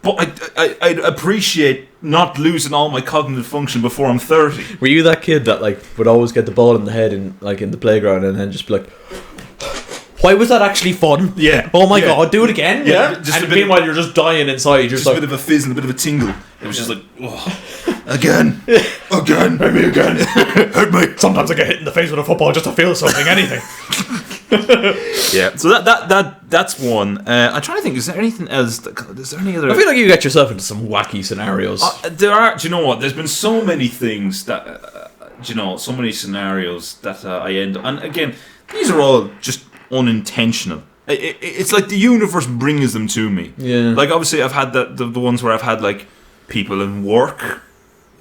But I appreciate not losing all my cognitive function before I'm 30. Were you that kid that like would always get the ball in the head in the playground and then just be like, why was that actually fun? Yeah. Oh my god, do it again. Yeah. Just and meanwhile you're just dying inside. You're just like, a bit of a fizz and a bit of a tingle. It was just like, oh, again, hit me again, hit me. Sometimes I get hit in the face with a football just to feel something, anything. Yeah, so that's one. I'm trying to think. Is there anything else? Is there any other? I feel like you get yourself into some wacky scenarios. There are. Do you know what? There's been so many things that so many scenarios that I end. And again, these are all just unintentional. It's like the universe brings them to me. Yeah. Like obviously, I've had the ones where I've had like people in work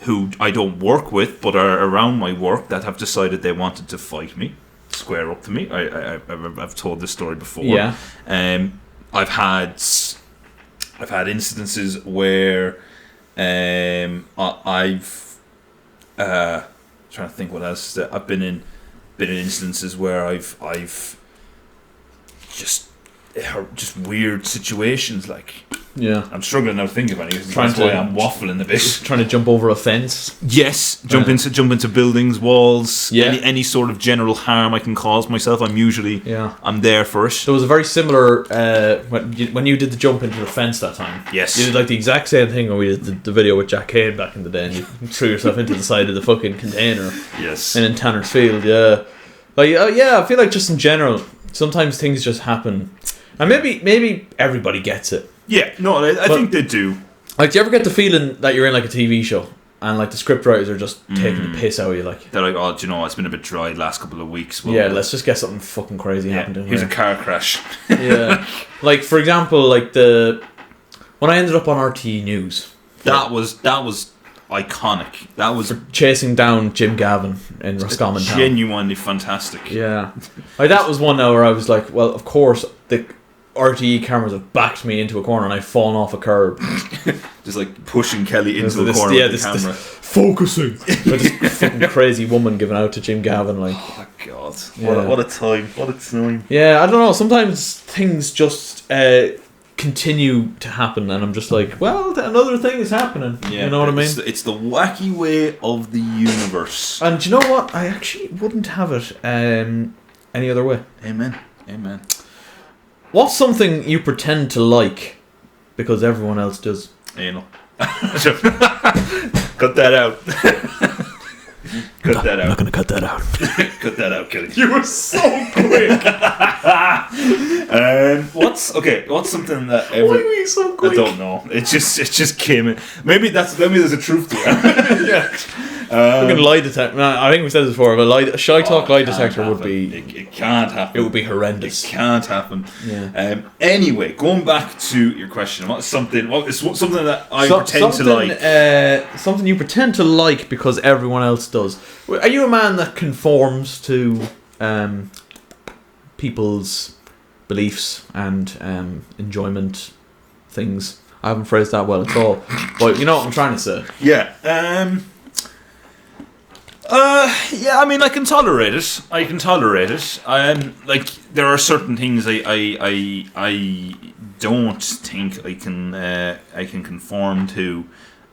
who I don't work with but are around my work that have decided they wanted to fight me. Square up to me. I've told this story before. Yeah. I've had incidences where I've trying to think what else. I've been in instances where I've just weird situations like. Yeah. I'm struggling now to think of any. That's why I'm waffling a bit. Trying to jump over a fence. Yes, jump into buildings, walls. Yeah. Any sort of general harm I can cause myself. I'm there for it. There was a very similar when you did the jump into the fence that time. Yes. You did like the exact same thing when we did the video with Jack Cade back in the day, and you threw yourself into the side of the fucking container. Yes. And in Tanner's Field, yeah. But I feel like just in general, sometimes things just happen, and maybe everybody gets it. Yeah, no, I think they do. Like, do you ever get the feeling that you're in like a TV show and like the scriptwriters are just taking the piss out of you? Like they're like, oh, do you know, it's been a bit dry the last couple of weeks. Let's just get something fucking crazy happening. Here's a car crash. Yeah, like for example, like when I ended up on RTE News, that was iconic. That was chasing down Jim Gavin in Roscommon Town. Genuinely fantastic. Yeah, like that was one now where I was like, well, of course the RTE cameras have backed me into a corner and I've fallen off a curb. Just like pushing Kelly into the corner with the camera. Focusing. With this fucking crazy woman giving out to Jim Gavin. Like, oh God. Yeah. What a time. What a time. Yeah, I don't know. Sometimes things just continue to happen and I'm just like, well, another thing is happening. Yeah, you know what I mean? It's the wacky way of the universe. And do you know what? I actually wouldn't have it any other way. Amen. What's something you pretend to like because everyone else does? Anal. Cut that out. I'm not going to cut that out. Cut that out, Kelly. You were so quick. What's something that Why were you so quick? I don't know. It just came in. Maybe there's a truth to it. Yeah. Fucking lie detector. No, I think we said this before. But a ShiteTalk lie detector would be. It can't happen. It would be horrendous. It can't happen. Yeah. Anyway, going back to your question, what's something that I pretend to like? Something you pretend to like because everyone else does. Are you a man that conforms to people's beliefs and enjoyment things? I haven't phrased that well at all, but you know what I'm trying to say. Yeah. Yeah, I mean, I can tolerate it. Like, there are certain things I don't think I can conform to.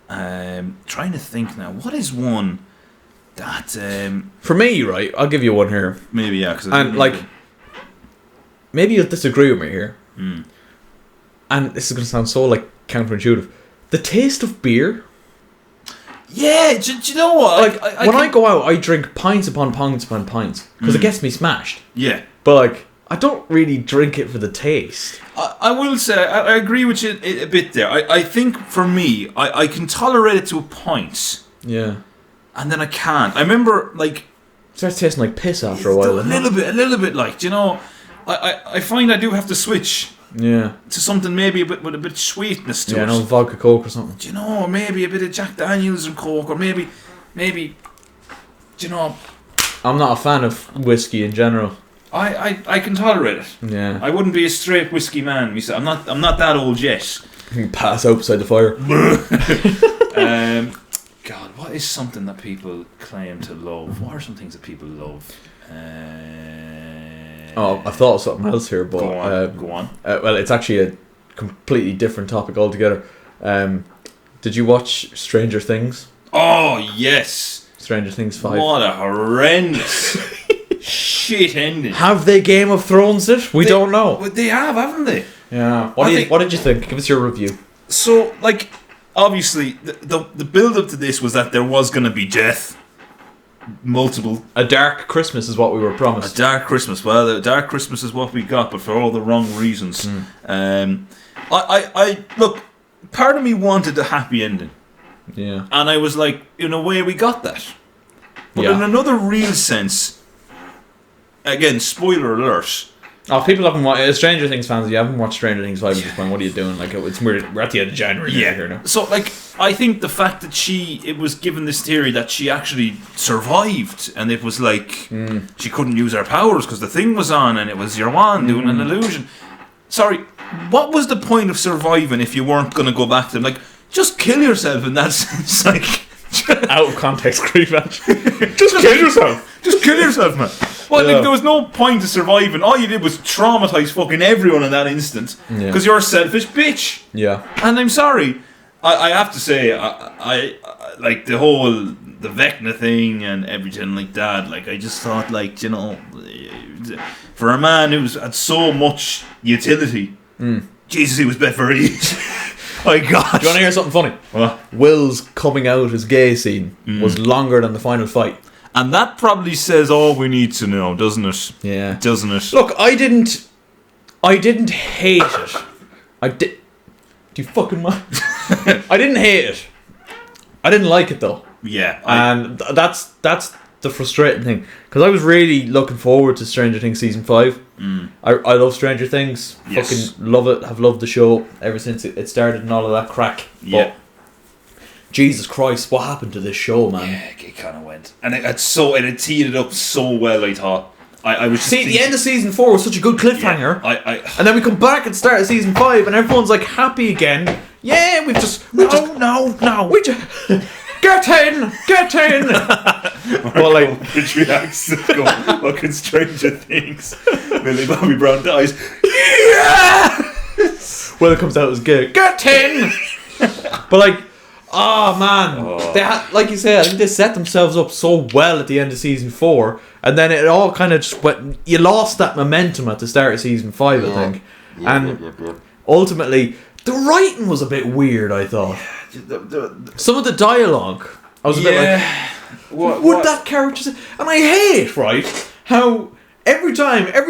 Trying to think now. What is one that for me, right? I'll give you one here. Maybe, yeah. Maybe you'll disagree with me here. And this is going to sound so like counterintuitive. The taste of beer. Yeah, do you know what? Like when I go out, I drink pints upon pints upon pints because it gets me smashed. Yeah, but like I don't really drink it for the taste. I will say I agree with you a bit there. I think for me, I can tolerate it to a point. Yeah, and then I can't. I remember like starts tasting like piss after a while. A little bit. Like, you know, I find I do have to switch. Yeah. To something maybe with a bit of sweetness to it. Yeah, no vodka Coke or something. Do you know, maybe a bit of Jack Daniels and Coke, or maybe, do you know? I'm not a fan of whiskey in general. I can tolerate it. Yeah. I wouldn't be a straight whiskey man. I'm not that old yet. You can pass out beside the fire. God, what is something that people claim to love? What are some things that people love? I thought of something else here, but go on. Well, it's actually a completely different topic altogether. Did you watch Stranger Things? Oh yes, Stranger Things 5. What a horrendous shit ending. Have they Game of Thrones it? We don't know. Well, they have, haven't they? Yeah. What did you think? Give us your review. So, like, obviously, the build up to this was that there was going to be death. Multiple. A dark Christmas is what we were promised. A dark Christmas. Well, a dark Christmas is what we got, but for all the wrong reasons. I look. Part of me wanted a happy ending. Yeah. And I was like, in a way, we got that. But in another real sense, again, spoiler alert. Oh, people haven't watched Stranger Things fans. You haven't watched Stranger Things 5 at this point. What are you doing? Like, we're at the end of January here now. So, like, I think the fact that it was given this theory that she actually survived, and it was like she couldn't use her powers because the thing was on, and it was your wand doing an illusion. Sorry, what was the point of surviving if you weren't going to go back to them? Like, just kill yourself in that sense. Like, out of context, creep match. Just kill yourself. Just kill yourself, man. Well, like, there was no point to surviving. All you did was traumatize fucking everyone in that instant because you're a selfish bitch. Yeah. And I'm sorry, I have to say, I like the Vecna thing and everything like that. Like, I just thought, like, you know, for a man who's had so much utility, Jesus, he was bet for it. My God. Do you want to hear something funny? What? Will's coming out as gay scene was longer than the final fight. And that probably says all we need to know, doesn't it? Yeah. Doesn't it? Look, I didn't hate it. Do you fucking mind? I didn't hate it. I didn't like it though. Yeah. And that's the frustrating thing. Because I was really looking forward to Stranger Things Season 5. I love Stranger Things. Yes. Fucking love it. Have loved the show ever since it started and all of that crack. Yeah. But Jesus Christ, what happened to this show, man? Yeah, it kind of went. And it had teed it up so well, I thought. I was just the end of Season 4 was such a good cliffhanger. Yeah, and then we come back and start at Season 5 and everyone's like happy again. Yeah, we just get in. Well, like, which reacts to go fucking Stranger Things. Millie Bobby Brown dies. Yeah. Well, it comes out as gay. Get in. But like, oh man, they had, like you said, I think they set themselves up so well at the end of Season 4, and then it all kind of just went. You lost that momentum at the start of Season 5, I think, ultimately the writing was a bit weird. I thought some of the dialogue, I was a bit like, what that character say? And I hate, right, how every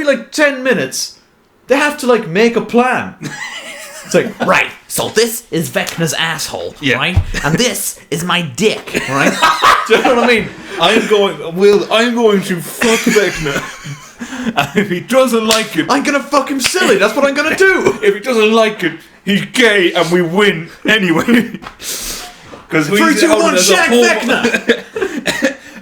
like 10 minutes they have to like make a plan. It's like, right, so this is Vecna's asshole, right? And this is my dick, right? Do you know what I mean? I'm going to fuck Vecna. And if he doesn't like it, I'm gonna fuck him silly. That's what I'm gonna do. If he doesn't like it, he's gay, and we win anyway. Because 3, 2, 1, shag Vecna.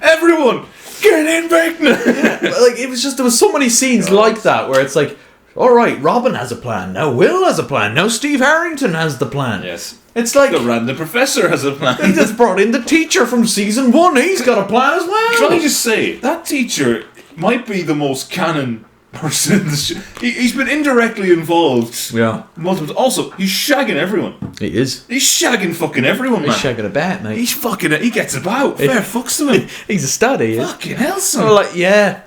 Everyone, get in Vecna. Like, it was just, there was so many scenes like that where it's like, all right, Robin has a plan. Now Will has a plan. Now Steve Harrington has the plan. Yes. It's like the random professor has a plan. He just brought in the teacher from Season 1. He's got a plan as well. Can I just say, that teacher might be the most canon person in the show. He's been indirectly involved. Yeah. Multiple. Also, he's shagging everyone. He is. He's shagging fucking everyone, man. He's shagging a bat, mate. He gets about. Fair fucks to him. He's a stud, he is. Fucking hell, son. I'm like, yeah.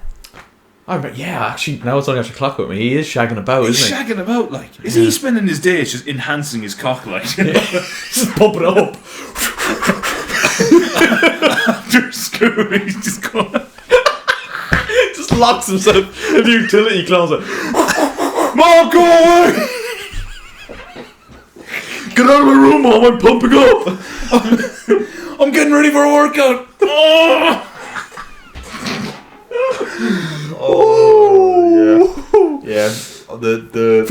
Actually, now it's only after clock with me. He is shagging about, isn't he? He's shagging about, like. Is he spending his days just enhancing his cock, like? Just pump it up. After school, he's just going. Just locks himself in the utility closet. Mom, go away! Get out of my room, Mom, I'm pumping up! I'm getting ready for a workout! Oh! Oh yeah. The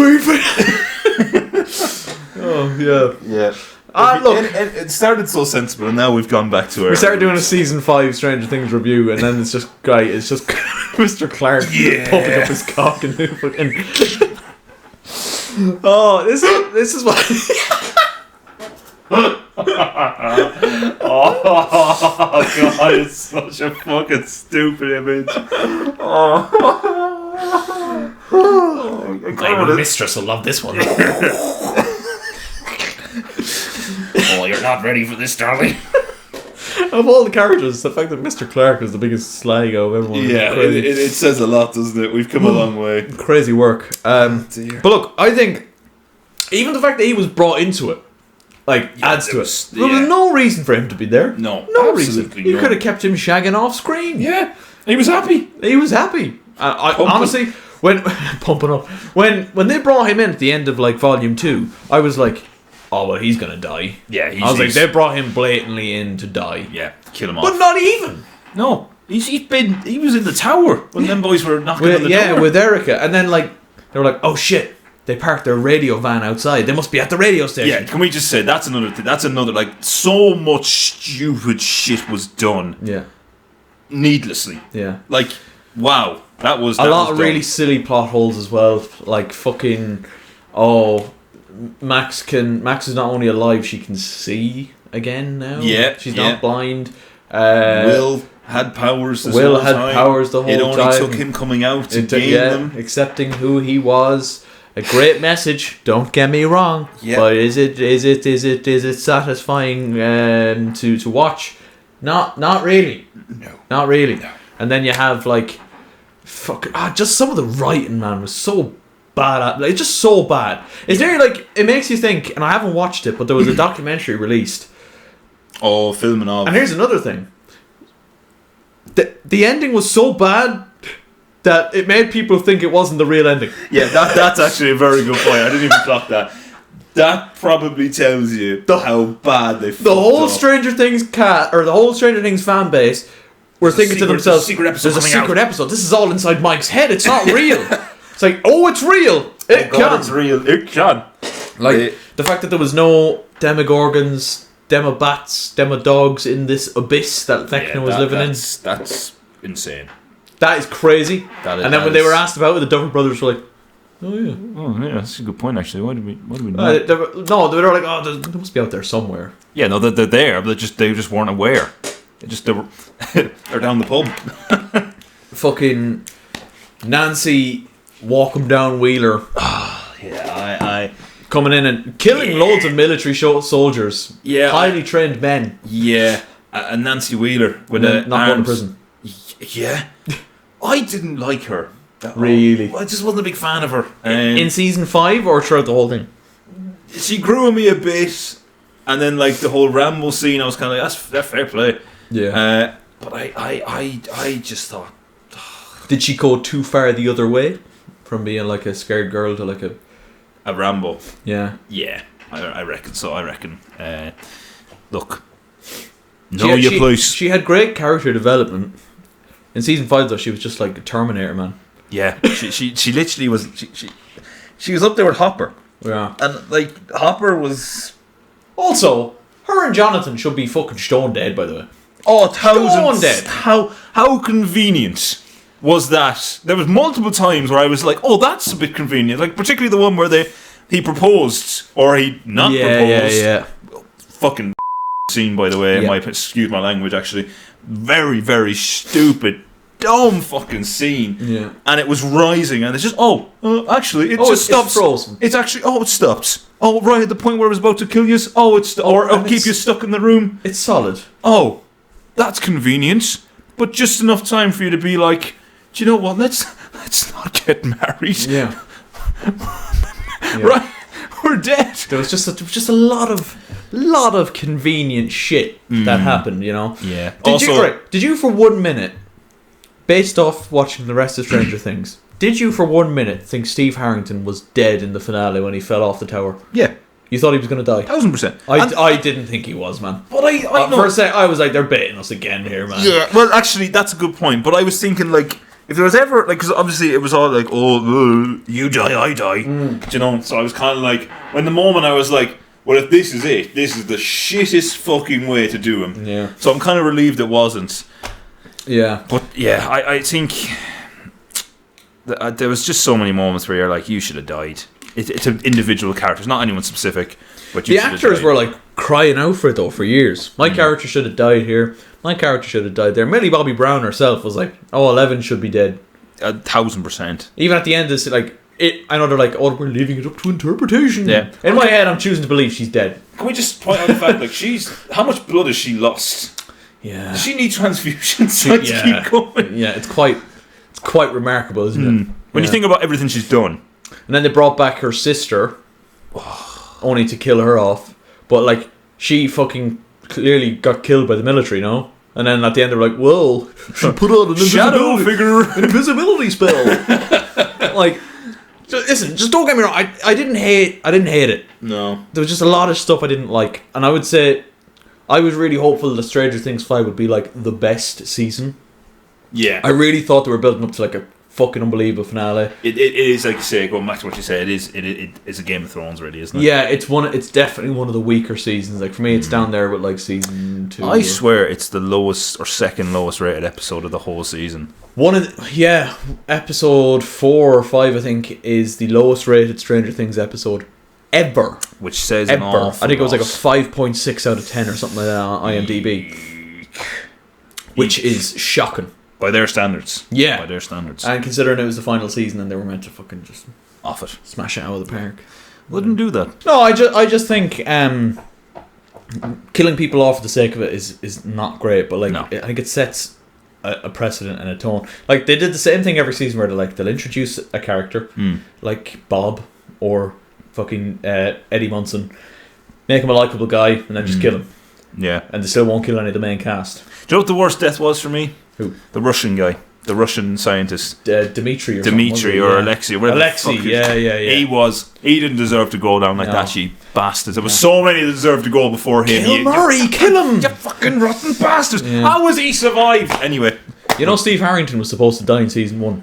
yeah. Look, it started so sensible, and now we've gone back to our. we started doing a season 5 Stranger Things review, and then it's just great. It's just Mr. Clark pumping up his cock and fucking. Oh, this is what. Oh god, it's such a fucking stupid image. Oh. My mistress will love this one. Oh, you're not ready for this, darling. Of all the characters, the fact that Mr. Clark is the biggest slag of everyone. Yeah, it says a lot, doesn't it? We've come a long way. Crazy work. But look, I think even the fact that he was brought into it, adds to it. There was no reason for him to be there. No reason. You could have kept him shagging off screen. Yeah, he was happy. He was happy. I honestly, when pumping up, when they brought him in at the end of Volume 2, I was like, oh well, he's gonna die. Yeah, I was like, they brought him blatantly in to die. Yeah, kill him off. But not even. No, he was in the tower when them boys were knocking on the door. Yeah, with Erica, and then they were like, oh shit. They parked their radio van outside. They must be at the radio station. Yeah, can we just say that's another thing? That's another so much stupid shit was done. Yeah. Needlessly. Yeah. Wow, that was a lot of dumb. really silly plot holes as well. Max is not only alive, she can see again now. Yeah, she's not blind. Will had powers. Powers the whole time. It only took him coming out to gain them, accepting who he was. A great message. Don't get me wrong. Yeah. But is it satisfying to watch? Not really. No. Not really. No. And then you have just some of the writing, man, was so bad. It's just so bad. It's nearly it makes you think. And I haven't watched it, but there was a documentary released. Oh, filming of. And here's another thing. The ending was so bad that it made people think it wasn't the real ending. Yeah, that's actually a very good point. I didn't even clock that. That probably tells you how bad they fucked the whole up. Stranger Things the whole Stranger Things fan base were thinking to themselves, "There's a secret episode. This is all inside Mike's head. It's not real." It's like, oh, it's real. It's real. It can. The fact that there was no Demogorgons, Demobats, Demodogs in this abyss that Vecna was living in. That's insane. That is crazy. And then when they were asked about it, the Duffer Brothers were like, "Oh yeah, that's a good point actually. Why do we know?" They were like, "Oh, they must be out there somewhere." Yeah, no, they're there, but they just weren't aware. They're down the pub. Fucking Nancy walking down Wheeler. Yeah, I coming in and killing loads of military soldiers. Yeah, highly trained men. Yeah, and Nancy Wheeler with not going to prison. Yeah, I didn't like her. Really? I just wasn't a big fan of her. In season 5 or throughout the whole thing? She grew on me a bit, and then the whole Rambo scene, I was kind of like, that's fair play. Yeah. But I just thought, did she go too far the other way, from being a scared girl to a Rambo? Yeah. Yeah, I reckon so. I reckon. Look, know your place. She had great character development. In season 5, though, she was just like a Terminator, man. Yeah, she literally was. She was up there with Hopper. Yeah, and Hopper was. Also, her and Jonathan should be fucking stone dead, by the way. Oh, stone dead. How convenient was that? There was multiple times where I was like, oh, that's a bit convenient. Particularly the one where he proposed or he not proposed. Yeah. Fucking scene, by the way. Excuse my language. Actually, very very stupid. Dumb fucking scene. Yeah. And it was rising, and it's just actually it just stops. It's frozen. It's actually it stops. Oh, right at the point where it was about to kill you. Oh, or keep you stuck in the room. It's solid. Oh, that's convenient, but just enough time for you to be like, do you know what? Let's not get married. Yeah. Right, we're dead. There was just a lot of convenient shit that happened. You know. Yeah. Did you for 1 minute? Based off watching the rest of Stranger Things, did you for 1 minute think Steve Harrington was dead in the finale when he fell off the tower? Yeah. You thought he was going to die? 1000%. I didn't think he was, man. But I know. For a sec, I was like, they're baiting us again here, man. Yeah, well, actually, that's a good point. But I was thinking, if there was ever like, because obviously it was all like, oh, you die, I die, do you know? So I was kind of like, when the moment I was like, well, if this is it, this is the shittest fucking way to do him. Yeah. So I'm kind of relieved it wasn't. Yeah. But yeah, I think that there was just so many moments where you're like, you should have died. It's an individual character, not anyone specific. But the actors were like crying out for it though for years. My character should have died here. My character should have died there. Millie Bobby Brown herself was like, "Oh, 11 should be dead." 1,000%. Even at the end, it's like I know they're like, "Oh, we're leaving it up to interpretation." Yeah. In my head, I'm choosing to believe she's dead. Can we just point out the fact, like, how much blood has she lost? Yeah. Does she need transfusions to keep going? Yeah, it's quite remarkable, isn't it? When you think about everything she's done. And then they brought back her sister, only to kill her off. But like, she fucking clearly got killed by the military, no? And then at the end, they're like, "Well, she put on an invisibility spell." Like, listen, just don't get me wrong. I didn't hate it. No, there was just a lot of stuff I didn't like, and I would say I was really hopeful that Stranger Things 5 would be like the best season. Yeah, I really thought they were building up to like a fucking unbelievable finale. It is, like you say, going back to what you said, it is a Game of Thrones, really, isn't it? Yeah, it's definitely one of the weeker seasons. Like for me, it's down there with like season 2. I swear it's the lowest or second lowest rated episode of the whole season. Episode 4 or 5, I think, is the lowest rated Stranger Things episode ever. Which says ever. an awful I think it was like a lot. 5.6 out of 10 or something like that on IMDb, which is shocking. By their standards. Yeah. By their standards. And considering it was the final season and they were meant to fucking just off it. Smash it out of the park. Wouldn't do that. No, I just think killing people off for the sake of it is not great, but like No. I think it sets a precedent and a tone. Like they did the same thing every season where they'll introduce a character like Bob or fucking Eddie Munson, make him a likable guy and then just kill him. Yeah. And they still won't kill any of the main cast. Do you know what the worst death was for me? Who? The Russian guy. The Russian scientist. Dimitri or Alexei. Alexei, yeah. He didn't deserve to go down like that, you bastards. There was so many that deserved to go before him. Kill Murray, kill him! You fucking rotten bastards. Yeah. How was he survived? Anyway. You know Steve Harrington was supposed to die in season 1.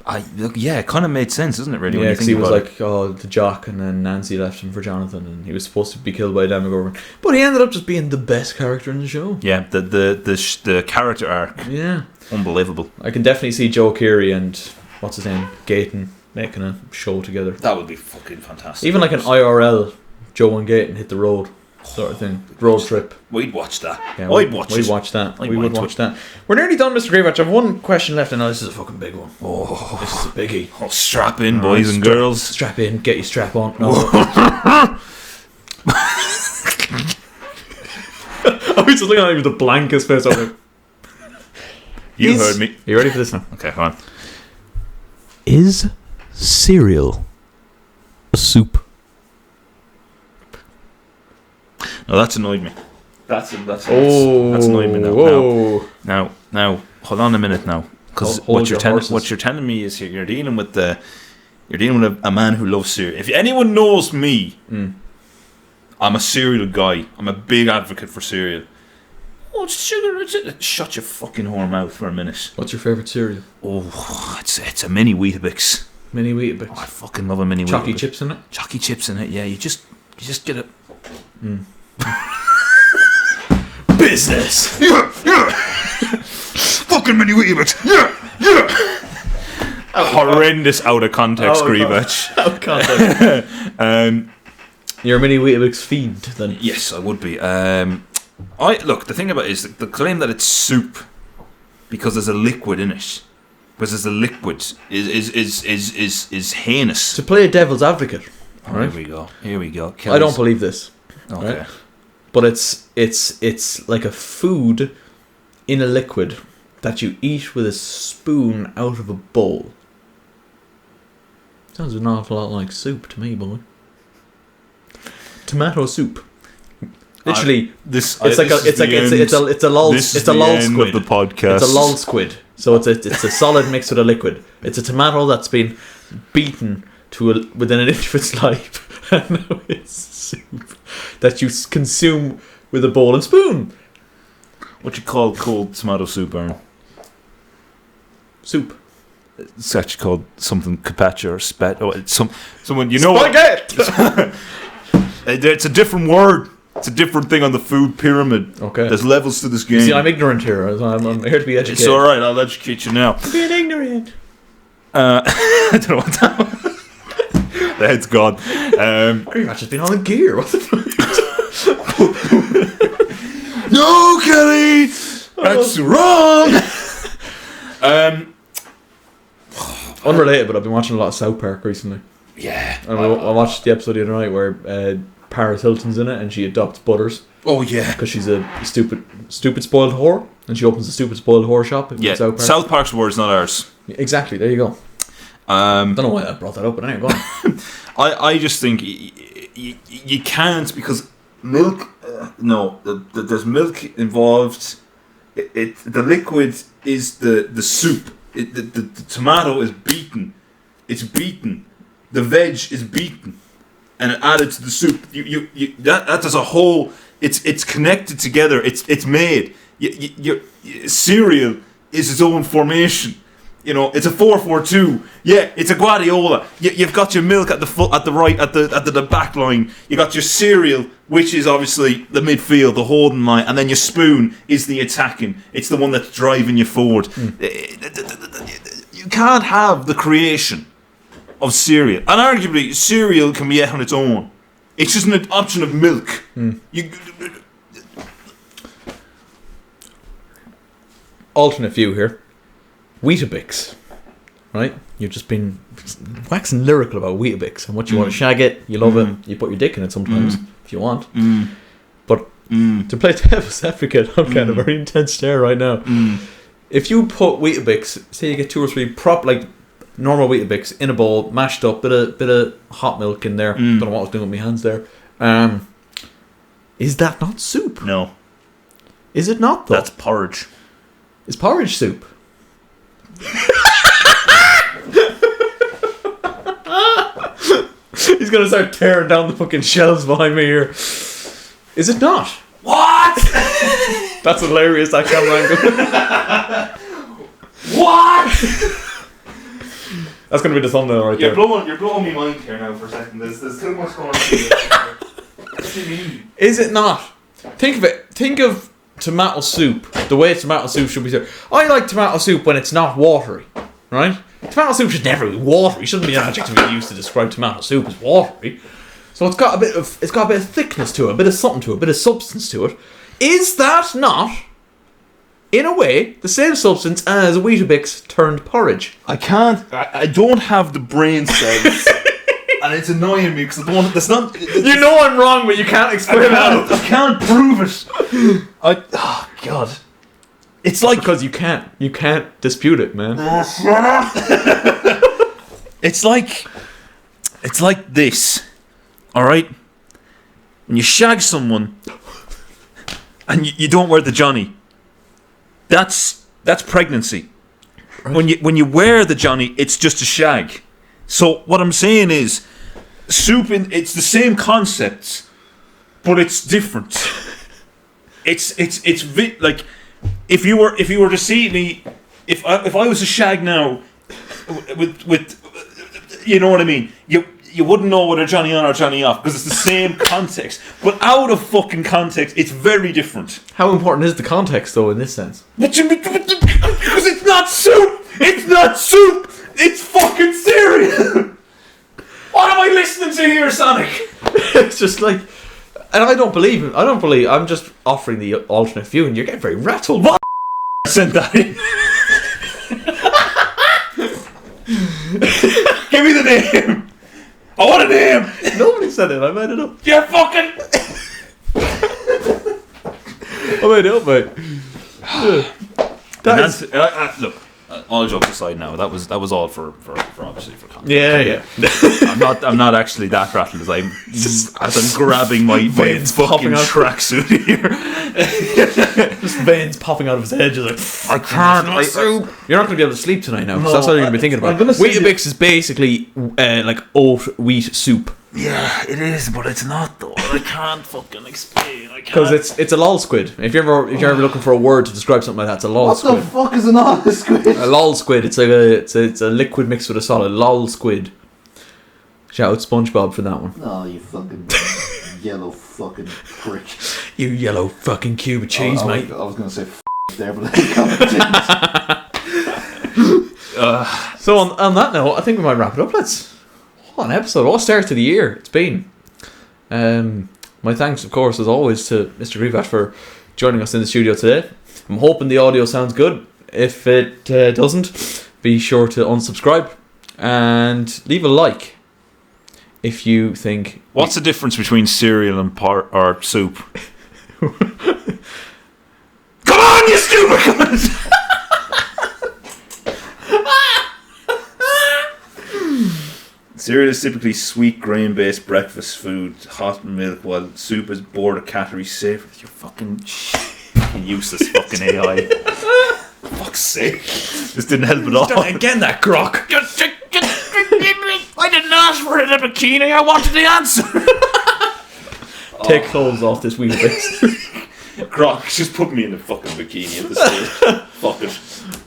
It kind of made sense, doesn't it, really? Yeah, because he was like, the jock, and then Nancy left him for Jonathan, and he was supposed to be killed by a Demogorgon. But he ended up just being the best character in the show. Yeah, the character arc. Yeah. Unbelievable. I can definitely see Joe Keery and, what's his name, Gayton, making a show together. That would be fucking fantastic. Even like an IRL, Joe and Gayton hit the road sort of thing. Road trip. We'd watch that. Yeah, we'd watch that. We would watch that. We're nearly done, Mr. GRZWACZ. I have one question left, and now this is a fucking big one. Oh, this is a biggie. Oh, strap in, boys and girls. Strap in, get your strap on. No. I was just looking at him with the blankest face. I was like, you heard me. Are you ready for this now? Okay, come on. Is cereal a soup? No, that's annoyed me. That's annoyed me now. Now, hold on a minute now, because what you're telling me is you're dealing with a man who loves cereal. If anyone knows me, I'm a cereal guy. I'm a big advocate for cereal. Oh, it's sugar. Shut your fucking whore mouth for a minute. What's your favourite cereal? Oh, it's a mini Weetabix. Mini Weetabix. Oh, I fucking love a mini Weetabix. Chalky chips in it. Chalky chips in it. Yeah, you just get it. Business. Yeah. Fucking mini Weetabix. Yeah. A horrendous out of context GRZWACZ. Out of context. You're a mini Weetabix fiend then? Yes, I would be. The thing about it is the claim that it's soup because there's a liquid in it. Because there's a liquid is heinous. To play a devil's advocate. Right? Here we go. I don't believe this. Okay. Right? But it's like a food in a liquid that you eat with a spoon out of a bowl. Sounds an awful lot like soup to me, boy. Tomato soup. Literally, it's a lull squid. Of the podcast. It's a lull squid. So it's a solid mix with a liquid. It's a tomato that's been beaten within an inch of its life. And now it's soup that you consume with a bowl and spoon. What you call cold tomato soup, Aaron? Soup. It's actually called something carpaccio or spet. Oh, it's someone you know. Spaghetti! It's a different word. It's a different thing on the food pyramid. Okay. There's levels to this game. See, I'm ignorant here. I'm here to be educated. It's alright, I'll educate you now. Being ignorant. I don't know what that was. The head's gone. Your match has been on in gear. What the fuck? No, Kelly! That's wrong! Unrelated, but I've been watching a lot of South Park recently. Yeah. And I watched the episode the other night where Paris Hilton's in it and she adopts Butters. Oh, yeah. Because she's a stupid spoiled whore. And she opens a stupid spoiled whore shop in South Park. South Park's words, not ours. Exactly, there you go. Don't know why I brought that up, but anyway, go on. I just think you can't, because milk. There's milk involved. The liquid is the soup. The tomato is beaten. It's beaten. The veg is beaten and added to the soup. That as a whole. It's connected together. It's made. Cereal is its own formation. You know, it's a 4-4-2. Yeah, it's a Guardiola. You've got your milk at the back line. You got your cereal, which is obviously the midfield, the holding line, and then your spoon is the attacking. It's the one that's driving you forward. You can't have the creation of cereal, and arguably cereal can be ate on its own. It's just an option of milk. Alternate view here. Weetabix, right? You've just been waxing lyrical about Weetabix and what you want to shag it, you love it, you put your dick in it sometimes if you want. But to play devil's advocate, I'm kind of very intense there right now. If you put Weetabix, say you get 2 or 3 normal Weetabix in a bowl, mashed up, bit of hot milk in there. Don't know what I was doing with my hands there. Is that not soup? No. Is it not though? That's porridge. Is porridge soup? He's gonna start tearing down the fucking shelves behind me here. Is it not? What? That's hilarious, that camera angle. What? That's gonna be the thumbnail right there. You're blowing me mind here now for a second. There's too much going on. What do you mean? Is it not? Think of it. Think of tomato soup, the way tomato soup should be served. I like tomato soup when it's not watery, right? Tomato soup should never be watery. Shouldn't be an adjective we use to describe tomato soup as watery. So it's got a bit of thickness to it, a bit of something to it, a bit of substance to it. Is that not, in a way, the same substance as Weetabix turned porridge? I can't. I don't have the brain cells. And it's annoying me because I don't want. That's not. You know I'm wrong, but you can't explain it. I can't prove it. Oh God! It's like because you can't dispute it, man. Shut up. It's like this. All right. When you shag someone and you don't wear the Johnny, that's pregnancy. Right. When you wear the Johnny, it's just a shag. So what I'm saying is, soup it's the same concepts, but it's different. It's like if you were to see me, if I was a shag now, with you know what I mean, you wouldn't know whether Johnny on or Johnny off because it's the same context, but out of fucking context, it's very different. How important is the context though in this sense? Because it's not soup. It's not soup. It's fucking cereal! What am I listening to here, Sonic? It's just like... And I don't believe... I'm just offering the alternate view and you're getting very rattled. What? I sent that in. Give me the name. I want a name. Nobody said it. I made it up. You're fucking... I made it up, mate. Look... all jokes aside now, that was all for obviously for content. Yeah. I'm not actually that rattled as I'm grabbing my veins fucking popping out tracksuit here. Just veins popping out of his head. Just like, I can't. You're not going to be able to sleep tonight now because that's all you're going to be thinking about. I'm gonna say Weetabix is basically like oat wheat soup. Yeah, it is, but it's not though. I can't fucking explain. Because it's a lol squid. If you're ever looking for a word to describe something like that, it's a lol squid. What the fuck is an honest squid? A lol squid. It's like it's a liquid mixed with a solid. Lol squid. Shout out SpongeBob for that one. Oh, you fucking yellow fucking prick. You yellow fucking cube of cheese, mate. I was going to say there, but I can't. So on that note, I think we might wrap it up. What an episode. What a start to the year it's been. My thanks, of course, as always, to Mr. GRZWACZ for joining us in the studio today. I'm hoping the audio sounds good. If it doesn't, be sure to unsubscribe and leave a like if you think... What's the difference between cereal and or soup? Come on, you stupid cunt! Cereal is typically sweet grain-based breakfast food, hot milk, while soup is border calorie safe. You fucking useless fucking AI. Fuck's sake. This didn't help at all. Again, that grok. I didn't ask for it, a bikini. I wanted the answer. Take clothes off this wheel base. Croc, just put me in a fucking bikini at this stage. Fuck it.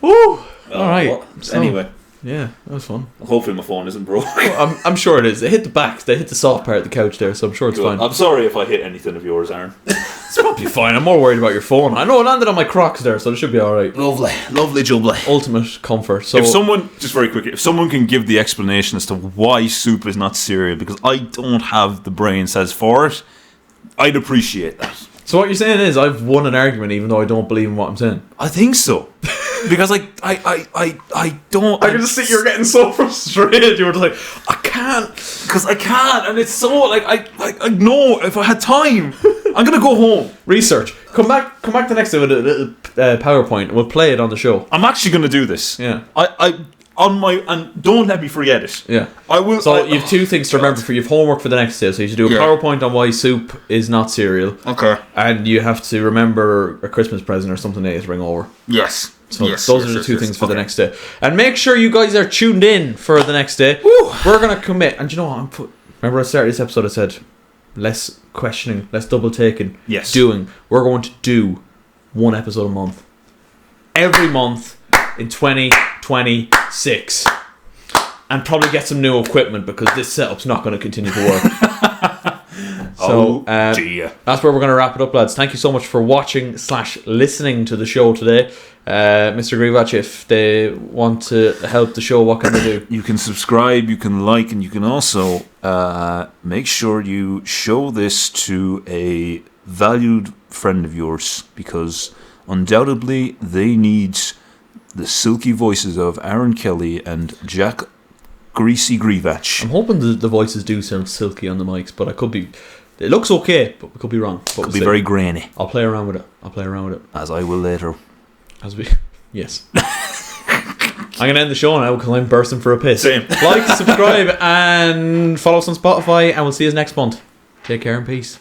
Woo! Alright. So, anyway. Yeah, that was fun. Hopefully my phone isn't broke. I'm sure it is. They hit the back. They hit the soft part of the couch there, so I'm sure it's fine. I'm sorry if I hit anything of yours, Aaron. It's probably fine. I'm more worried about your phone. I know it landed on my Crocs there, so it should be alright. Lovely jubbly. Ultimate comfort. So If someone, just very quickly, if someone can give the explanation as to why soup is not cereal, because I don't have the brain cells for it, I'd appreciate that. So what you're saying is I've won an argument even though I don't believe in what I'm saying. I think so. Because I don't. I can just see you're getting so frustrated. You were like, I can't. Because I can't, and it's so like I know if I had time, I'm gonna go home. Research. Come back the next day with a little PowerPoint. We'll play it on the show. I'm actually gonna do this. Yeah. And don't let me forget it. Yeah. I will. So you have two things to remember for. You have homework for the next day. So you should do a PowerPoint on why soup is not cereal. Okay. And you have to remember a Christmas present or something to bring over. Yes. So those are the two things for the next day. And make sure you guys are tuned in for the next day. Woo. We're going to commit. And you know what? Remember at the start of this episode I said, less questioning, less double taking. Yes. Doing. We're going to do one episode a month. Every month in 2026. And probably get some new equipment because this setup's not going to continue to work. So that's where we're going to wrap it up, lads. Thank you so much for watching / listening to the show today. Mr. GRZWACZ, if they want to help the show, what can they do? You can subscribe, you can like, and you can also make sure you show this to a valued friend of yours, because undoubtedly they need the silky voices of Aaron Kelly and Jack Greasy GRZWACZ. I'm hoping the voices do sound silky on the mics, but I could be... It looks okay, but we could be wrong. Could be very grainy. I'll play around with it. As I will later. Yes. I'm going to end the show now because I'm bursting for a piss. Same. Like, subscribe, and follow us on Spotify, and we'll see you next month. Take care and peace.